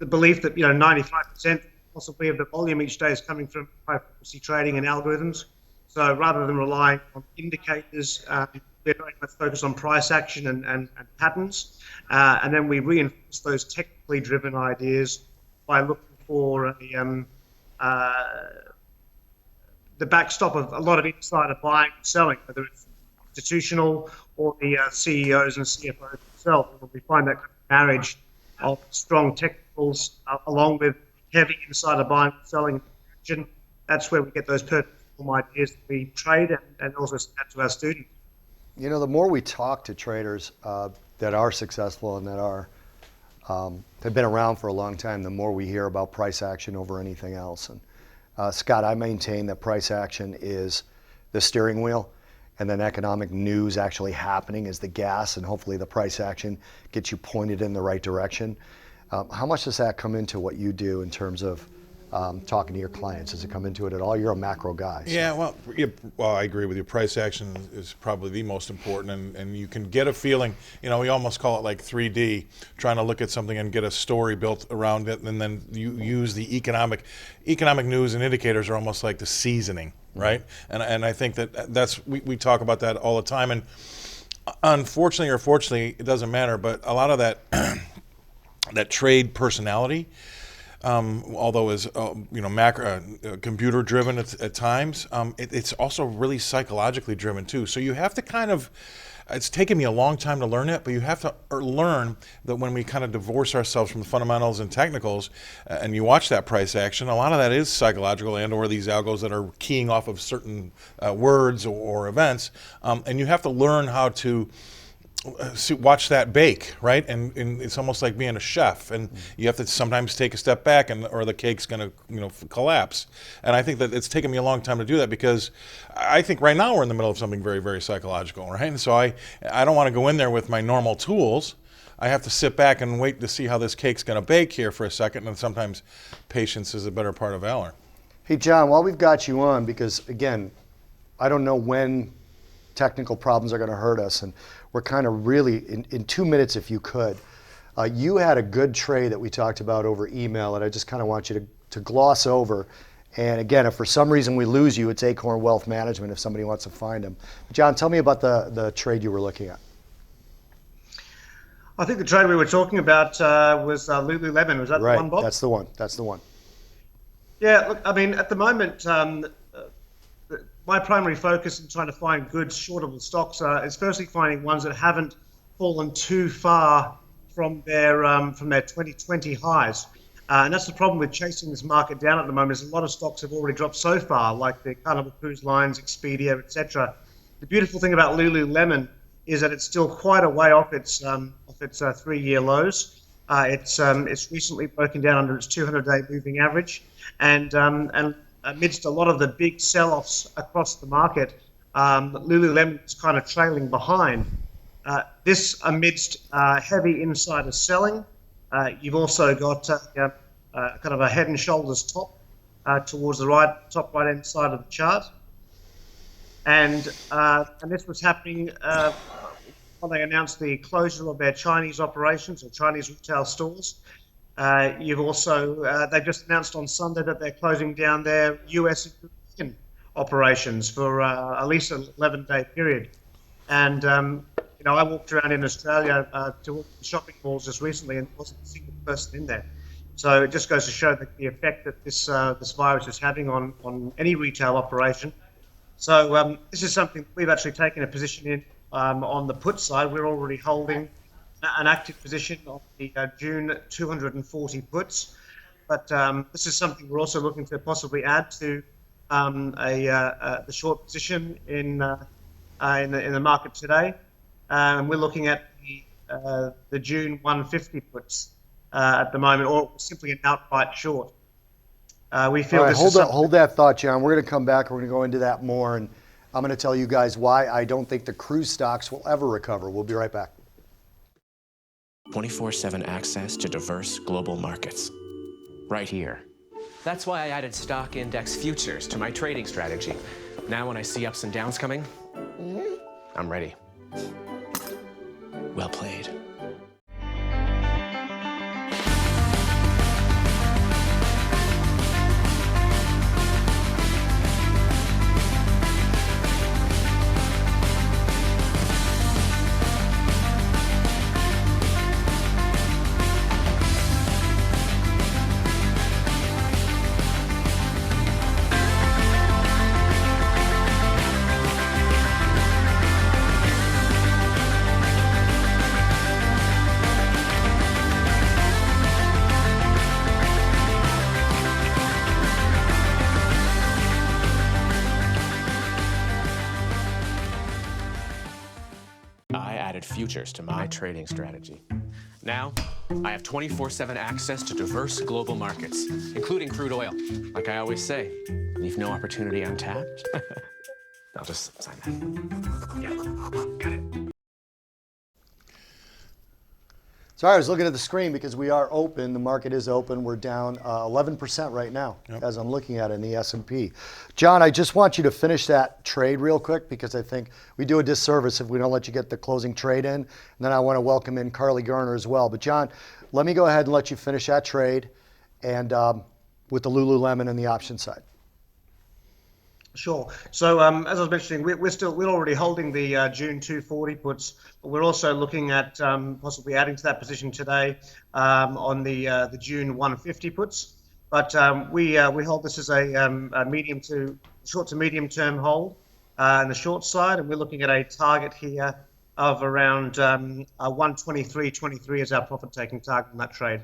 belief that 95% possibly of the volume each day is coming from high-frequency trading and algorithms. So rather than relying on indicators, we're very much focused on price action and patterns, and then we reinforce those technically driven ideas by looking for the backstop of a lot of insider buying and selling, whether it's institutional or the CEOs and CFOs themselves. We find that marriage of strong technicals along with heavy insider buying and selling, that's where we get those purposeful ideas that we trade and also send to our students. The more we talk to traders that are successful and that are have been around for a long time, the more we hear about price action over anything else. And Scott, I maintain that price action is the steering wheel, and then economic news actually happening is the gas, and hopefully the price action gets you pointed in the right direction. How much does that come into what you do in terms of talking to your clients? Does it come into it at all? You're a macro guy. So. Yeah, well, I agree with you. Price action is probably the most important, and you can get a feeling. We almost call it like 3D, trying to look at something and get a story built around it, and then you use the economic news and indicators are almost like the seasoning, right? And I think that's we talk about that all the time, and unfortunately or fortunately, it doesn't matter. But a lot of that that trade personality. Although is macro computer driven at times, it's also really psychologically driven too. So you have to kind of, it's taken me a long time to learn it, but you have to learn that when we kind of divorce ourselves from the fundamentals and technicals, and you watch that price action, a lot of that is psychological and/or these algos that are keying off of certain words or events, and you have to learn how to watch that bake, right? And it's almost like being a chef, and you have to sometimes take a step back, or the cake's going to collapse. And I think that it's taken me a long time to do that, because I think right now we're in the middle of something very, very psychological, right? And so I don't want to go in there with my normal tools. I have to sit back and wait to see how this cake's going to bake here for a second, and sometimes patience is a better part of valor. Hey, John, while we've got you on, because again, I don't know when technical problems are going to hurt us, and we're kind of really, in 2 minutes if you could, you had a good trade that we talked about over email, and I just kind of want you to gloss over. And again, if for some reason we lose you, it's Acorn Wealth Management if somebody wants to find them. John, tell me about the trade you were looking at. I think the trade we were talking about was Lululemon. Was that right, the one, Bob? That's the one. That's the one. Yeah, look, I mean, at the moment, my primary focus in trying to find good shortable stocks is firstly finding ones that haven't fallen too far from their 2020 highs. And that's the problem with chasing this market down at the moment, is a lot of stocks have already dropped so far, like the Carnival Cruise Lines, Expedia, etc. The beautiful thing about Lululemon is that it's still quite a way off its 3-year lows. It's recently broken down under its 200-day moving average, and amidst a lot of the big sell-offs across the market, Lululemon is kind of trailing behind. This amidst heavy insider selling. You've also got kind of a head and shoulders top towards the top right-hand side of the chart. And this was happening when they announced the closure of their Chinese operations or Chinese retail stores. You've also, they've just announced on Sunday that they're closing down their US and European operations for at least an 11-day period. And, I walked around in Australia to all the shopping malls just recently, and there wasn't a single person in there. So it just goes to show the effect that this virus is having on any retail operation. So this is something we've actually taken a position in on the put side. We're already holding an active position on the June 240 puts, but this is something we're also looking to possibly add to the short position in the market today. We're looking at the June 150 puts at the moment, or simply an outright short. We feel. All right, hold that thought, John. We're going to come back. We're going to go into that more, and I'm going to tell you guys why I don't think the cruise stocks will ever recover. We'll be right back. 24/7 access to diverse global markets. Right here. That's why I added stock index futures to my trading strategy. Now when I see ups and downs coming, I'm ready. Well played. Futures to my trading strategy. Now, I have 24/7 access to diverse global markets, including crude oil. Like I always say, leave no opportunity untapped. I'll just sign that. Yeah, got it. Sorry, I was looking at the screen because we are open. The market is open. We're down 11% right now as I'm looking at it in the S&P. John, I just want you to finish that trade real quick because I think we do a disservice if we don't let you get the closing trade in. And then I want to welcome in Carley Garner as well. But John, let me go ahead and let you finish that trade and with the Lululemon and the option side. Sure. So as I was mentioning, we're already holding the June 240 puts, but we're also looking at possibly adding to that position today on the June 150 puts. But we hold this as a short to medium term hold on the short side, and we're looking at a target here of around 123.23 as our profit taking target in that trade.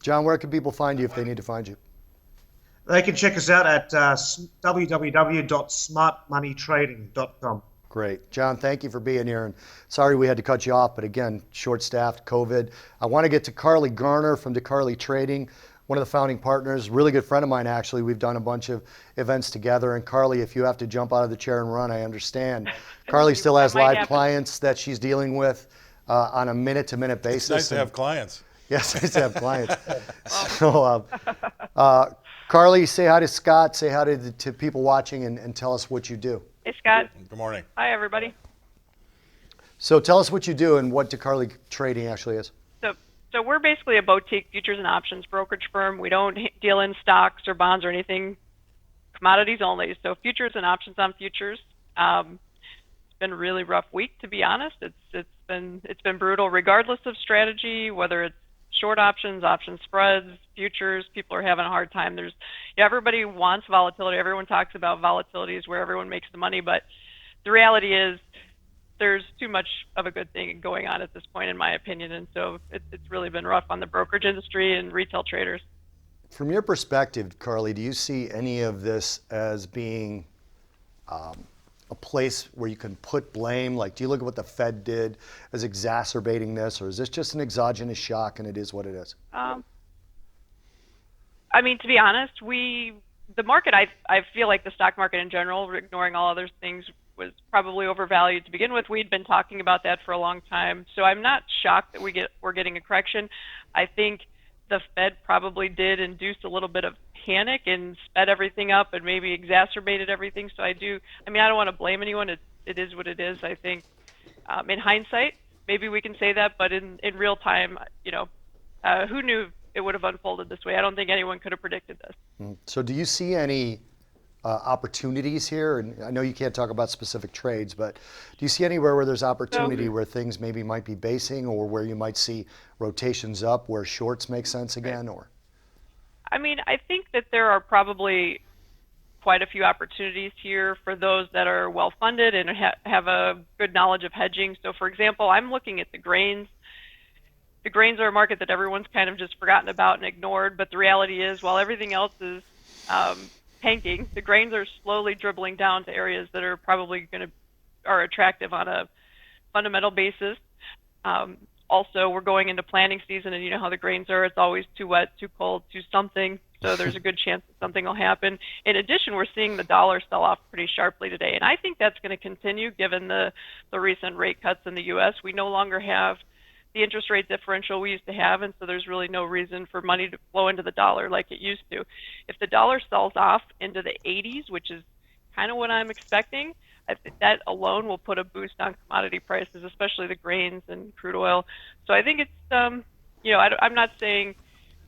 John, where can people find you if they need to find you? They can check us out at www.smartmoneytrading.com. Great. John, thank you for being here. And sorry we had to cut you off, but again, short-staffed, COVID. I want to get to Carley Garner from DeCarley Trading, one of the founding partners, really good friend of mine, actually. We've done a bunch of events together. And Carley, if you have to jump out of the chair and run, I understand. Carley still has live clients that she's dealing with on a minute-to-minute basis. It's nice to have clients. Yes, it's nice to have clients. So, Carley, say hi to Scott, say hi to people watching, and tell us what you do. Hey, Scott. Good morning. Hi, everybody. So tell us what you do and what DeCarley Trading actually is. So we're basically a boutique futures and options brokerage firm. We don't deal in stocks or bonds or anything, commodities only. So futures and options on futures. It's been a really rough week, to be honest. It's been brutal, regardless of strategy, whether it's short options, option spreads, futures. People are having a hard time. Everybody wants volatility. Everyone talks about volatility is where everyone makes the money, but the reality is there's too much of a good thing going on at this point, in my opinion, and so it's really been rough on the brokerage industry and retail traders. From your perspective, Carley, do you see any of this as being a place where you can put blame? Like, do you look at what the Fed did as exacerbating this, or is this just an exogenous shock and it is what it is? I mean, to be honest, the market, I feel like the stock market in general, ignoring all other things, was probably overvalued to begin with. We'd been talking about that for a long time, so I'm not shocked that we're getting a correction. I think the Fed probably did induce a little bit of panic and sped everything up and maybe exacerbated everything. So I don't want to blame anyone. It is what it is. I think in hindsight, maybe we can say that, but in real time, who knew it would have unfolded this way? I don't think anyone could have predicted this. So do you see any opportunities here? And I know you can't talk about specific trades, but do you see anywhere where there's opportunity where things maybe might be basing, or where you might see rotations up where shorts make sense again? Or I think that there are probably quite a few opportunities here for those that are well funded and have a good knowledge of hedging. So for example, I'm looking at the grains. The grains are a market that everyone's kind of just forgotten about and ignored, but the reality is, while everything else is tanking, the grains are slowly dribbling down to areas that are probably are attractive on a fundamental basis. Also, we're going into planting season, and you know how the grains are. It's always too wet, too cold, too something. So there's a good chance that something will happen. In addition, we're seeing the dollar sell off pretty sharply today, and I think that's going to continue given the recent rate cuts in the U.S. We no longer have the interest rate differential we used to have, and so there's really no reason for money to flow into the dollar like it used to. If the dollar sells off into the 80s, which is kind of what I'm expecting, I think that alone will put a boost on commodity prices, especially the grains and crude oil. So I think it's, I'm not saying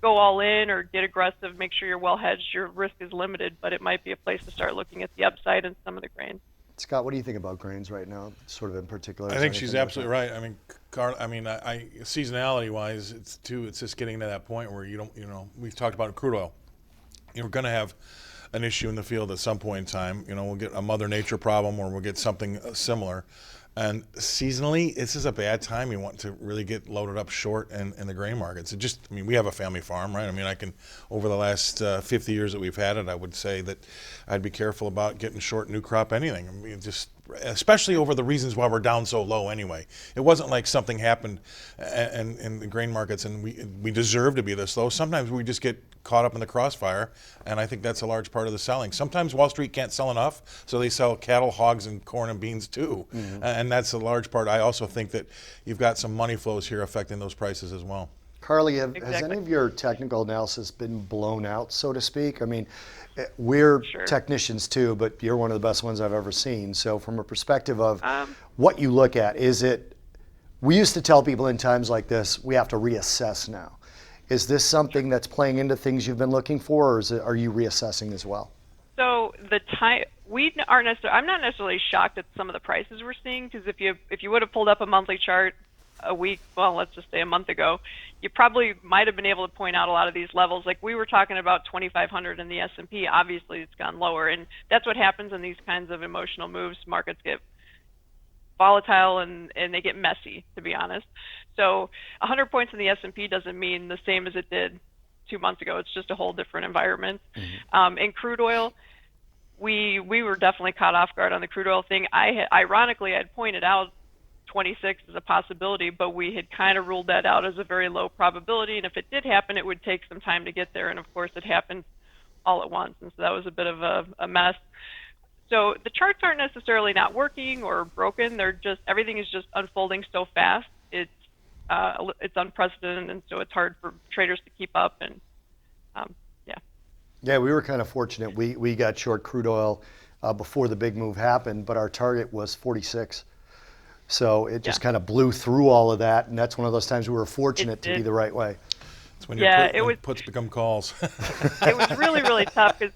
go all in or get aggressive, make sure you're well hedged, your risk is limited, but it might be a place to start looking at the upside in some of the grains. Scott, what do you think about grains right now, sort of in particular? I think she's absolutely right. I mean, seasonality-wise, it's just getting to that point where we've talked about crude oil. You're going to have an issue in the field at some point in time. We'll get a Mother Nature problem, or we'll get something similar. And seasonally, this is a bad time. You want to really get loaded up short in the grain markets. We have a family farm, right? Over the last 50 years that we've had it, I would say that I'd be careful about getting short new crop anything. especially over the reasons why we're down so low anyway. It wasn't like something happened in the grain markets and we deserve to be this low. Sometimes we just get caught up in the crossfire, and I think that's a large part of the selling. Sometimes Wall Street can't sell enough, so they sell cattle, hogs, and corn and beans too. And that's a large part. I also think that you've got some money flows here affecting those prices as well. Carley, has Exactly. any of your technical analysis been blown out, so to speak? I mean, we're Sure. technicians too, but you're one of the best ones I've ever seen. So from a perspective of Um, what you look at, we used to tell people in times like this, we have to reassess now. Is this something that's playing into things you've been looking for, or are you reassessing as well? So the time we aren't necessarily. I'm not necessarily shocked at some of the prices we're seeing, because if you would have pulled up a monthly chart a week, well, let's just say a month ago, you probably might have been able to point out a lot of these levels. Like we were talking about 2,500 in the S&P. Obviously, it's gone lower, and that's what happens in these kinds of emotional moves. Markets get volatile and they get messy, to be honest. So 100 points in the S&P doesn't mean the same as it did 2 months ago. It's just a whole different environment. In crude oil, we were definitely caught off guard on the crude oil thing. Ironically, I'd pointed out 26 as a possibility, but we had kind of ruled that out as a very low probability. And if it did happen, it would take some time to get there. And of course, it happened all at once. And so that was a bit of a mess. So the charts aren't necessarily not working or broken. They're just, everything is just unfolding so fast. It's unprecedented, and so it's hard for traders to keep up. And Yeah, we were kind of fortunate. We got short crude oil before the big move happened, but our target was 46. So it just kind of blew through all of that, and that's one of those times we were fortunate to be the right way. It's when puts become calls. It was really, really tough, because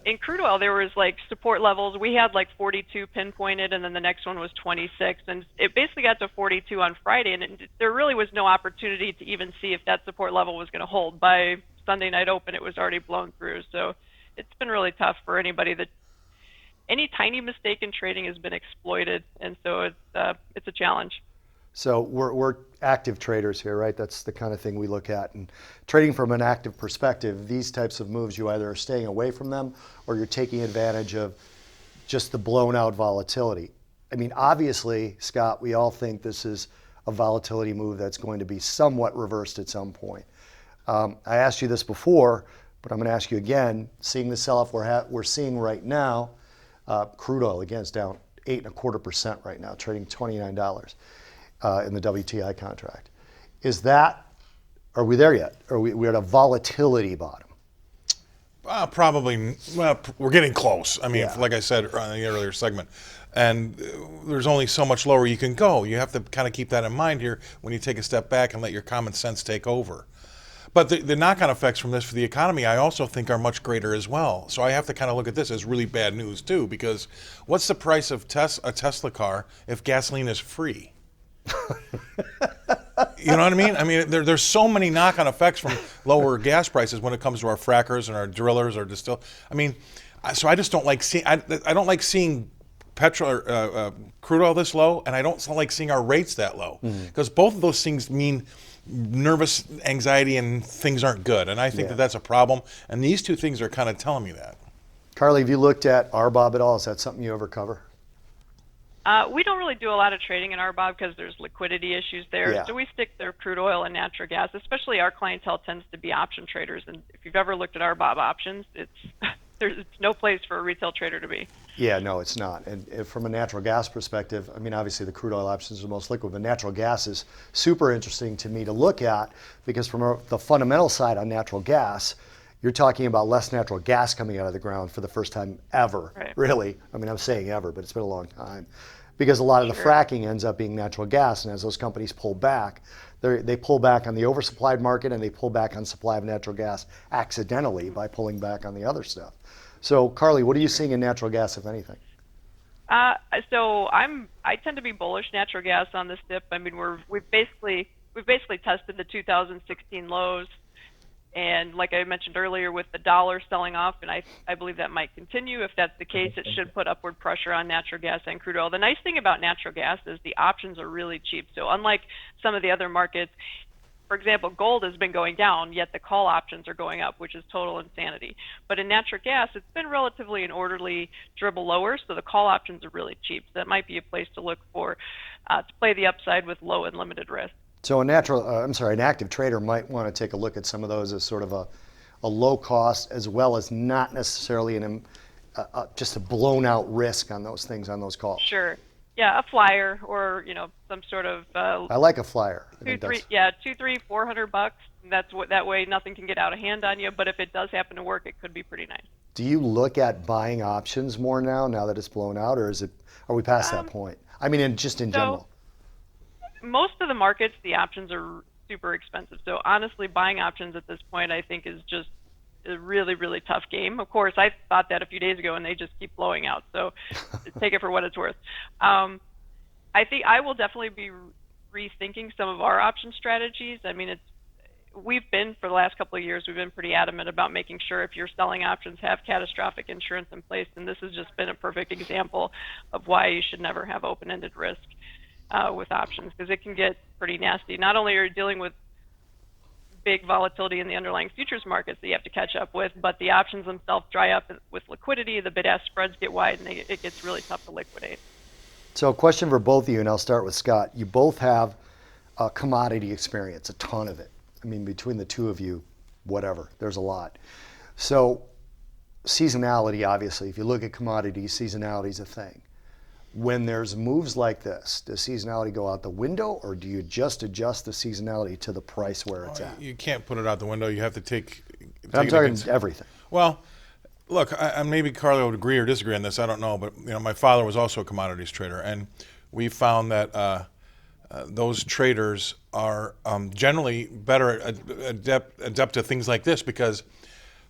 in crude oil there was like support levels. We had like 42 pinpointed, and then the next one was 26, and it basically got to 42 on Friday, and there really was no opportunity to even see if that support level was going to hold. By Sunday night open, it was already blown through. So it's been really tough for anybody that any tiny mistake in trading has been exploited, and so it's a challenge. So we're active traders here, right? That's the kind of thing we look at. And trading from an active perspective, these types of moves, you either are staying away from them or you're taking advantage of just the blown out volatility. I mean, obviously, Scott, we all think this is a volatility move that's going to be somewhat reversed at some point. I asked you this before, but I'm going to ask you again. Seeing the sell-off we're seeing right now, crude oil again is down 8.25% right now, trading $29 in the WTI contract. Are we there yet? Are we at a volatility bottom? Probably. Well, we're getting close. I mean, like I said in the earlier segment, and there's only so much lower you can go. You have to kind of keep that in mind here when you take a step back and let your common sense take over. But the knock-on effects from this for the economy, I also think, are much greater as well. So I have to kind of look at this as really bad news too, because what's the price of a Tesla car if gasoline is free? You know what I mean? I mean, there's so many knock-on effects from lower gas prices when it comes to our frackers and our drillers or distill. I mean, so I just don't like seeing. I don't like seeing petrol or crude oil this low, and I don't like seeing our rates that low, because both of those things mean nervous anxiety and things aren't good. And I think that's a problem. And these two things are kind of telling me that. Carley, have you looked at RBOB at all? Is that something you ever cover? We don't really do a lot of trading in RBOB because there's liquidity issues there. Yeah. So we stick to crude oil and natural gas. Especially our clientele tends to be option traders. And if you've ever looked at RBOB options, it's no place for a retail trader to be. Yeah, no, it's not. And from a natural gas perspective, I mean, obviously the crude oil options are the most liquid, but natural gas is super interesting to me to look at, because from the fundamental side on natural gas, you're talking about less natural gas coming out of the ground for the first time ever, really. I mean, I'm saying ever, but it's been a long time. Because a lot of the fracking ends up being natural gas, and as those companies pull back, they pull back on the oversupplied market, and they pull back on supply of natural gas accidentally by pulling back on the other stuff. So, Carley, what are you seeing in natural gas, if anything? So I tend to be bullish natural gas on this dip. I mean, we've basically tested the 2016 lows, and like I mentioned earlier, with the dollar selling off, and I believe that might continue. If that's the case, it should put upward pressure on natural gas and crude oil. The nice thing about natural gas is the options are really cheap. So unlike some of the other markets, for example, gold has been going down, yet the call options are going up, which is total insanity. But in natural gas, it's been relatively an orderly dribble lower, so the call options are really cheap. So that might be a place to look for to play the upside with low and limited risk. So an active trader might want to take a look at some of those as sort of a low cost, as well as not necessarily just a blown out risk on those things, on those calls. Sure. Yeah, a flyer or some sort of. I like a flyer. $200, $300, $400. That way nothing can get out of hand on you. But if it does happen to work, it could be pretty nice. Do you look at buying options more now that it's blown out, or are we past that point? I mean, in general. Most of the markets, the options are super expensive. So honestly, buying options at this point, I think, is just a really, really tough game. Of course, I thought that a few days ago, and they just keep blowing out. So take it for what it's worth. I think I will definitely be rethinking some of our option strategies. I mean, we've been, for the last couple of years, we've been pretty adamant about making sure if you're selling options, have catastrophic insurance in place. And this has just been a perfect example of why you should never have open-ended risk with options, because it can get pretty nasty. Not only are you dealing with big volatility in the underlying futures markets that you have to catch up with, but the options themselves dry up with liquidity, the bid-ask spreads get wide, and it gets really tough to liquidate. So a question for both of you, and I'll start with Scott. You both have commodity experience, a ton of it. I mean, between the two of you, whatever, there's a lot. So seasonality, obviously, if you look at commodities, seasonality is a thing. When there's moves like this, does seasonality go out the window, or do you just adjust the seasonality to the price where it's at? You can't put it out the window. You have to take I'm talking everything. Well, look, maybe Carley would agree or disagree on this. I don't know, but my father was also a commodities trader, and we found that those traders are generally better adept to things like this because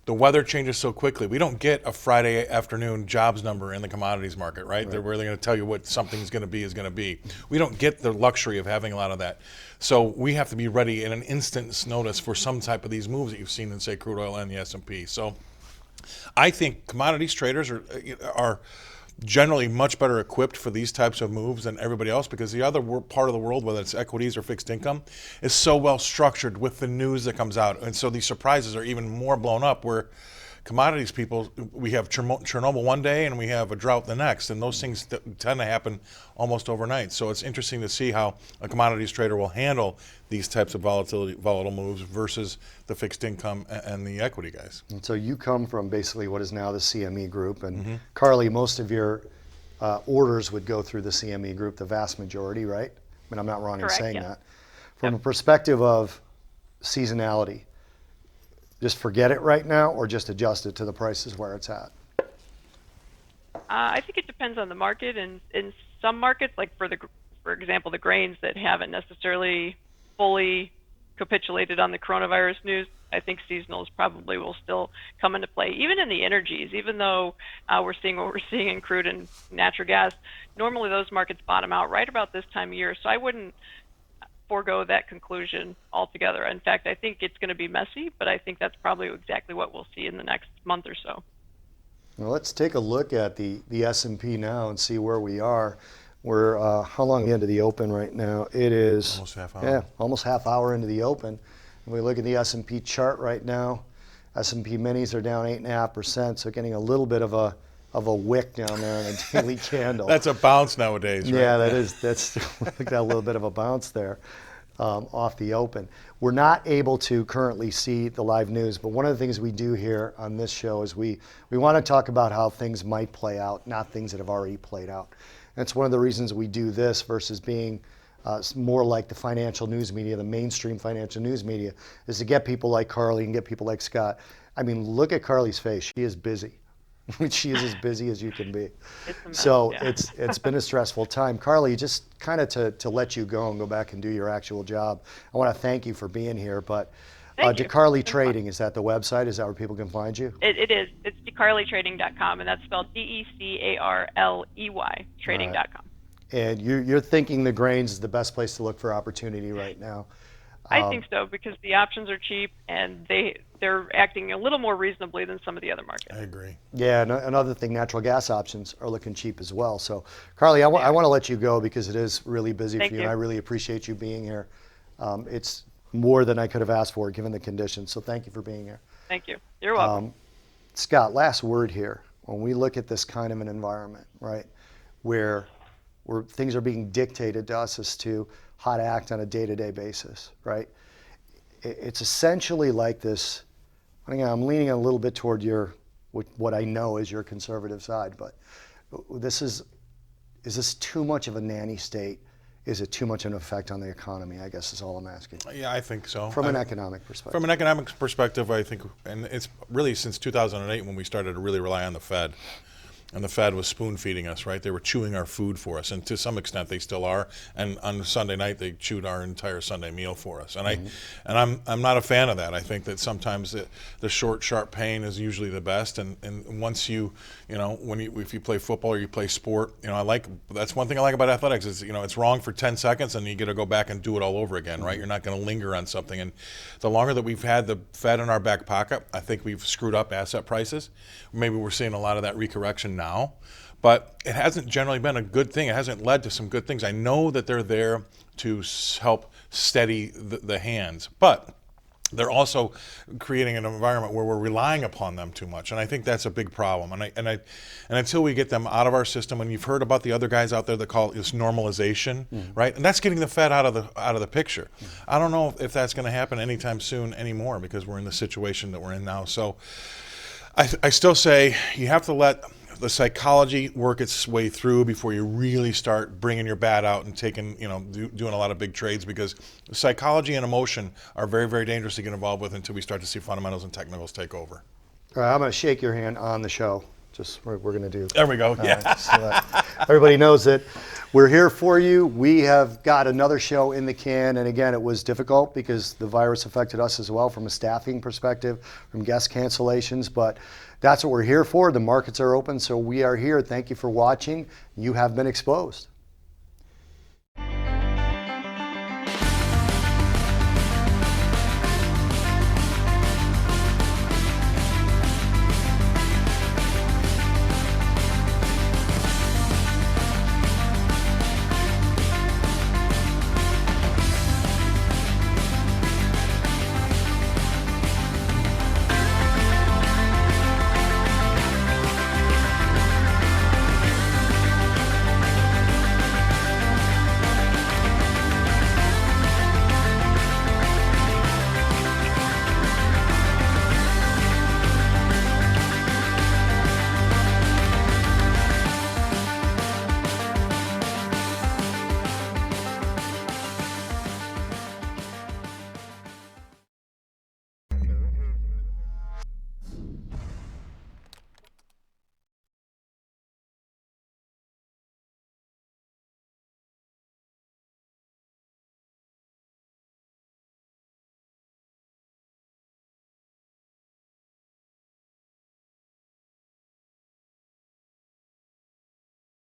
the weather changes so quickly. We don't get a Friday afternoon jobs number in the commodities market, right? They're really going to tell you what something's going to be is going to be. We don't get the luxury of having a lot of that. So we have to be ready in an instant's notice for some type of these moves that you've seen in, say, crude oil and the S&P. So I think commodities traders are generally much better equipped for these types of moves than everybody else, because the other part of the world, whether it's equities or fixed income, is so well structured with the news that comes out. And so these surprises are even more blown up, where commodities people, we have Chernobyl one day and we have a drought the next, and those things tend to happen almost overnight. So it's interesting to see how a commodities trader will handle these types of volatile moves versus the fixed income and the equity guys. And so you come from basically what is now the CME group, and Carley, most of your orders would go through the CME group, the vast majority, right? I mean, I'm not wrong in saying that. From a perspective of seasonality, just forget it right now, or just adjust it to the prices where it's at? I think it depends on the market. And in some markets, like for example, the grains that haven't necessarily fully capitulated on the coronavirus news, I think seasonals probably will still come into play. Even in the energies, even though we're seeing what we're seeing in crude and natural gas, normally those markets bottom out right about this time of year. So I wouldn't forego that conclusion altogether. In fact, I think it's going to be messy, but I think that's probably exactly what we'll see in the next month or so. Well, let's take a look at the S&P now and see where we are. We're how long into the open right now? It is almost half hour. Yeah, almost half hour into the open. When we look at the S&P chart right now, S&P minis are down 8.5%, so getting a little bit of a wick down there in a daily candle. That's a bounce nowadays, right? Yeah, that's look at a little bit of a bounce there off the open. We're not able to currently see the live news, but one of the things we do here on this show is we want to talk about how things might play out, not things that have already played out. That's one of the reasons we do this versus being more like the financial news media, the mainstream financial news media, is to get people like Carley and get people like Scott. I mean, look at Carley's face. She is busy. She is as busy as you can be. So it's been a stressful time. Carley, just kind of to let you go and go back and do your actual job, I want to thank you for being here. But DeCarley Trading, is that the website? Is that where people can find you? It is. It's decarleytrading.com, and that's spelled DECARLEY, trading.com. And you're thinking the grains is the best place to look for opportunity right now? I think so, because the options are cheap and they're acting a little more reasonably than some of the other markets. I agree. Yeah, another thing, natural gas options are looking cheap as well. So, Carley, I want to let you go because it is really busy for you, and I really appreciate you being here. It's more than I could have asked for given the conditions. So thank you for being here. Thank you. You're welcome. Scott, last word here. When we look at this kind of an environment, right, where things are being dictated to us as to how to act on a day-to-day basis, right? It's essentially like this. Again, I'm leaning a little bit toward what I know is your conservative side, but is this too much of a nanny state? Is it too much of an effect on the economy? I guess is all I'm asking. Yeah, I think so. From an economic perspective. From an economic perspective, I think, and it's really since 2008 when we started to really rely on the Fed. And the Fed was spoon feeding us, right? They were chewing our food for us, and to some extent they still are. And on Sunday night, they chewed our entire Sunday meal for us. And I'm not a fan of that. I think that sometimes the short, sharp pain is usually the best. And once if you play football or you play sport, that's one thing I like about athletics is it's wrong for 10 seconds and you got to go back and do it all over again, right? You're not going to linger on something. And the longer that we've had the Fed in our back pocket, I think we've screwed up asset prices. Maybe we're seeing a lot of that recorrection now, but it hasn't generally been a good thing. It hasn't led to some good things. I know that they're there to help steady the hands, but they're also creating an environment where we're relying upon them too much, and I think that's a big problem. And until we get them out of our system, and you've heard about the other guys out there that call it this normalization, right? And that's getting the Fed out of the picture. I don't know if that's going to happen anytime soon anymore because we're in the situation that we're in now. So I still say you have to let the psychology work its way through before you really start bringing your bat out and taking, doing a lot of big trades, because psychology and emotion are very, very dangerous to get involved with until we start to see fundamentals and technicals take over. All right, I'm going to shake your hand on the show. Just we're going to do. There we go. Yeah. Right, so that everybody knows that we're here for you. We have got another show in the can, and again, it was difficult because the virus affected us as well from a staffing perspective, from guest cancellations, but that's what we're here for. The markets are open, so we are here. Thank you for watching. You have been exposed.